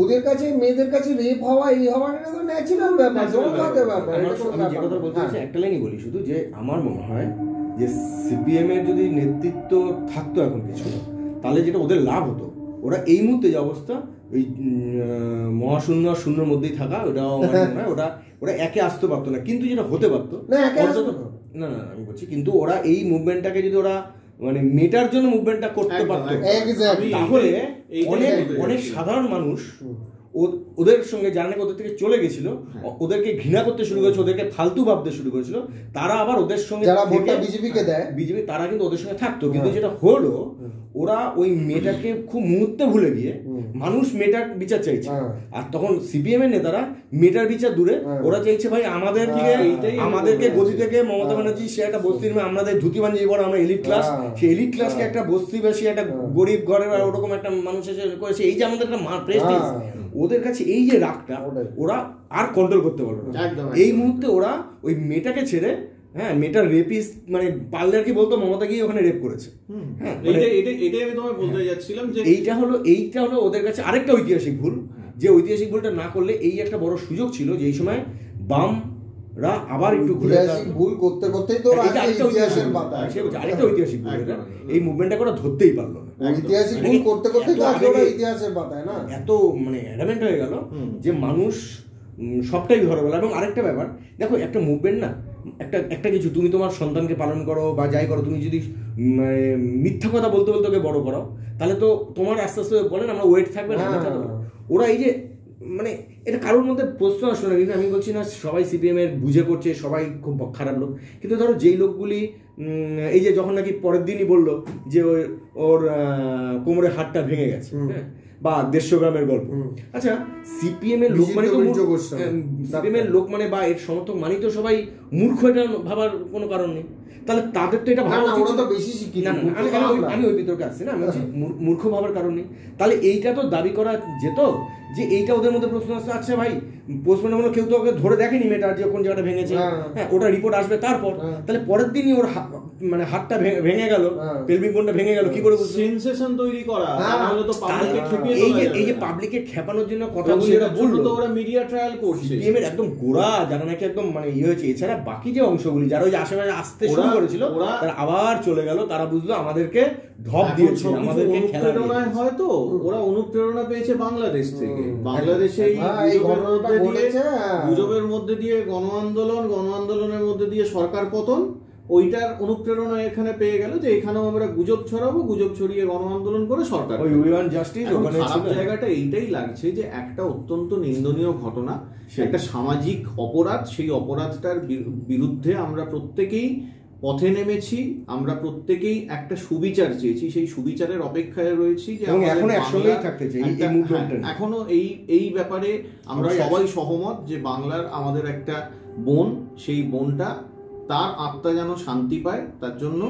ওদের কাছে মেয়েদের কাছে রেপ হওয়া, এই হওয়া, এটা তো ন্যাচারাল ব্যাপার, জনগণের ব্যাপার। আমি যে কথা বলতে চাইছি একটা লাইনই বলি শুধু, যে আমার মনে হয় যে সিপিএম এর যদি নেতৃত্ব থাকতো এখন কিছু, তাহলে যেটা ওদের লাভ হতো, ওরা এই মুহূর্তে যে অবস্থা ওই মহাশূন্য আর শূন্যের মধ্যেই থাকা, ওটাও আমার মনে হয় ওরা একে আসতে পারতো না, কিন্তু যেটা হতে পারতো না আমি বলছি, কিন্তু ওরা এই মুভমেন্টটাকে যদি ওরা মানে মেটার জন্য মুভমেন্টটা করতে পারতো, তাহলে অনেক সাধারণ মানুষ ওদের সঙ্গে যারা ওদের থেকে চলে গেছিল, ওদেরকে ঘৃণা করতে শুরু করেছে, ওদেরকে ফালতু ভাবতে শুরু করেছিল, তারা আবার ওদের সঙ্গে বিজেপিকে দেয়, বিজেপি তারা কিন্তু ওদের সঙ্গে থাকতো। কিন্তু যেটা হলো, ওরা ওই মেয়েটাকে খুব মুহূর্তে ভুলে গিয়ে মানুষ মেয়েটার বিচার চাইছে, আর তখন সিপিএম এর নেতারা মেয়েটার বিচার দূরে ওরা চাইছে ভাই আমাদেরকে গতি থেকে মমতা ব্যানার্জি সে একটা বস্তির আমাদের ধুতি বানিয়ে পড়ে, আমরা এলিট ক্লাস, সেই এলিট ক্লাসকে একটা বস্তিবাসী একটা গরিব ঘরের ওরকম একটা মানুষ এসে করেছে, এই যে আমাদের একটা প্রেস্টিজ, ওদের কাছে এই যে রাগটা ওরা আর কন্ট্রোল করতে পারবে না। এই মুহূর্তে ওরা ওই মেয়েটাকে ছেড়ে, হ্যাঁ মেয়েটার রেপিস্ট মানে পারলে আর কি বলতো মমতা গিয়ে ওখানে রেপ করেছে, হ্যাঁ এটাই আমি তোমায় বলতে যাচ্ছিলাম যে এইটা হলো ওদের কাছে আরেকটা ঐতিহাসিক ভুল, যে ঐতিহাসিক ভুলটা না করলে এই একটা বড় সুযোগ ছিল যে এই সময় বামরা আবার একটু ঘুরে ভুল করতে করতেই তো ইতিহাসের পাতা, আরেকটা ঐতিহাসিক ভুল, এই মুভমেন্টটা করে ধরতেই পারলো না, ঐতিহাসিক ভুল করতে করতে ইতিহাসের পাতায় না এত মানে অ্যাডামেন্ট হয়ে গেল যে মানুষ সবটাই ধরে গেল। এবং আরেকটা ব্যাপার দেখো, একটা মুভমেন্ট না, একটা কিছু তুমি তোমার সন্তানকে পালন করো বা যাই করো, তুমি যদি মিথ্যা কথা বলতে বলতে ওকে বড় করো, তাহলে তো তোমার আস্তে আস্তে বলেন আমরা ওয়েট থাকবে না। ওরা এই যে মানে এটা কারোর মধ্যে প্রশ্ন আসলে না, কিন্তু আমি বলছি না সবাই সিপিএম এর বুঝে করছে, সবাই খুব খারাপ লোক, কিন্তু ধরো যেই লোকগুলি এই যে যখন নাকি পরের দিনই বললো যে ওর কোমরে হাতটা ভেঙে গেছে, হ্যাঁ, বা 150 গ্রামের গল্প, আচ্ছা সিপিএম এর লোক মানে সিপিএম এর লোক মানে বা এর সমর্থক মানে তো সবাই মূর্খ, এটা ভাবার কোনো কারণ নেই। তাহলে তাদের তো এটা ভাবা আমি ওই বিতর্কে আসছি না, আমি বলছি মূর্খ ভাবার কারণ নেই। তাহলে এইটা তো দাবি করা যেত যে এইটা ওদের মধ্যে প্রশ্ন আসছে, আচ্ছা ভাই পোস্টমর্টম হলো, কেউ তো ওকে ধরে দেখেনি মেয়েটার যে কোন জায়গাটা ভেঙেছে, হ্যাঁ ওটা রিপোর্ট আসবে তারপর, তাহলে পরের দিনই ওর মানে হাতটা ভেঙে গেল, পেলভিক বোনটা ভেঙে গেল, কি করে সেনসেশন তৈরি করা, তাহলে তো পাবলিককে খেপিয়ে এই যে পাবলিককে খেপানোর জন্য কথাগুলো এরা বললো, তো ওরা মিডিয়া ট্রায়াল করছে সিপিএম এর একদম গোড়া যারা নাকি একদম মানে ইয়ে হয়েছে, এছাড়া বাকি যে অংশগুলি যারা ওই যে আশেপাশে আসতে শুরু করেছিল তারা আবার চলে গেল, তারা বুঝলো আমাদেরকে ঢপ দিয়েছে, আমাদেরকে অনুপ্রেরণায় হয়তো ওরা অনুপ্রেরণা পেয়েছে বাংলাদেশ থেকে, বাংলাদেশে গুজবের মধ্যে দিয়ে গণ আন্দোলনের মধ্যে দিয়ে সরকার পতন, ওইটার অনুপ্রেরণা এখানে পেয়ে গেল যে এখানেও আমরা গুজব ছড়াবো, গুজব ছড়িয়ে গণ আন্দোলন করে সরকার। খারাপ জায়গাটা এইটাই লাগছে যে একটা অত্যন্ত নিন্দনীয় ঘটনা, একটা সামাজিক অপরাধ, সেই অপরাধটার বিরুদ্ধে আমরা প্রত্যেকেই পথে নেমেছি, আমরা প্রত্যেকেই একটা সুবিচার চেয়েছি, সেই সুবিচারের অপেক্ষায় রয়েছি যে এখনো এই ব্যাপারে আমরা সবাই সহমত যে বাংলার আমাদের একটা বোন, সেই বোনটা তার আত্মা যেন শান্তি পায়, তার জন্য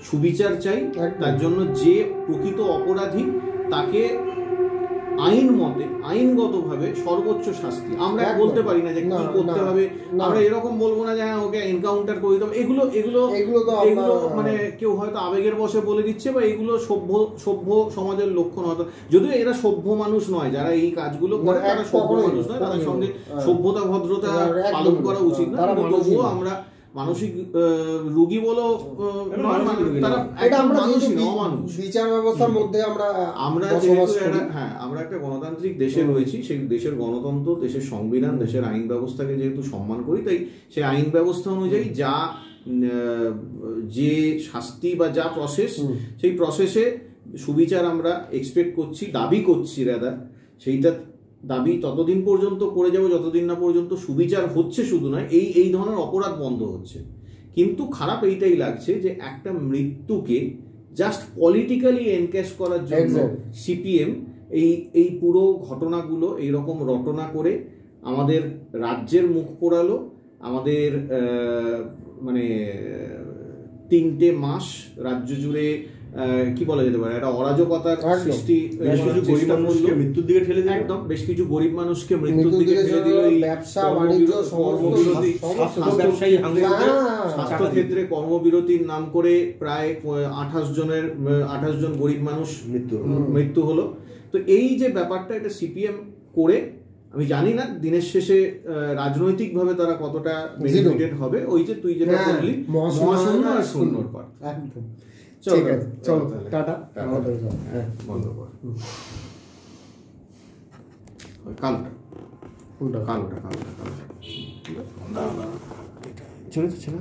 সুবিচার চাই, তার জন্য যে প্রকৃত অপরাধী তাকে আইনগতভাবে সর্বোচ্চ শাস্তি। আমরা বলতে পারি না যে কি করতে হবে, আমরা এরকম বলবো না যে হ্যাঁ ওকে এনকাউন্টার করে দিতে হবে, এগুলো মানে কেউ হয়তো আবেগের বশে বলে দিচ্ছে, বা এগুলো সভ্য সমাজের লক্ষণ হয়তো, যদিও এরা সভ্য মানুষ নয়, যারা এই কাজগুলো করে তারা সভ্য মানুষ নয়, তাদের সঙ্গে সভ্যতা ভদ্রতা পালন করা উচিত না, তবুও আমরা মানসিক রোগী বলো, বিচার ব্যবস্থার মধ্যে আমরা একটা গণতান্ত্রিক দেশে রয়েছি, সেই দেশের গণতন্ত্র, দেশের সংবিধান, দেশের আইন ব্যবস্থাকে যেহেতু সম্মান করি, তাই সেই আইন ব্যবস্থা অনুযায়ী যে শাস্তি বা যা প্রসেস, সেই প্রসেসে সুবিচার আমরা এক্সপেক্ট করছি, দাবি করছি, সেইটা দাবি ততদিন পর্যন্ত করে যাবো যতদিন না পর্যন্ত সুবিচার হচ্ছে, শুধু নয় এই ধরনের অপরাধ বন্ধ হচ্ছে। কিন্তু খারাপ এইটাই লাগছে যে একটা মৃত্যুকে জাস্ট পলিটিক্যালি এনক্যাশ করার জন্য সিপিএম এই পুরো ঘটনাগুলো এইরকম রটনা করে আমাদের রাজ্যের মুখ পোড়ালো, আমাদের মানে 3টে মাস রাজ্য জুড়ে কি বলা যেতে পারে একটা অরাজকতার সৃষ্টি, মৃত্যুর দিকে ঠেলে দিল, একদম বেশ কিছু গরিব মানুষকে মৃত্যুর দিকে ঠেলে দিল। স্বাস্থ্য ক্ষেত্রে কর্মবিরতির নাম করে প্রায় 28 জন গরিব মানুষ মৃত্যু হলো। তো এই যে ব্যাপারটা, এটা সিপিএম করে, আমি জানি না দিনের শেষে রাজনৈতিকভাবে তারা কতটা বেনিফিটেড হবে। ওই যে তুই যেটা বললি মহাশূন্য আর শূন্যর পর, একদম চলো টাটা, বন্ধ কর। কালোটা কোনটা? কালোটা কালোটা কালোটা চলে তো ছেলে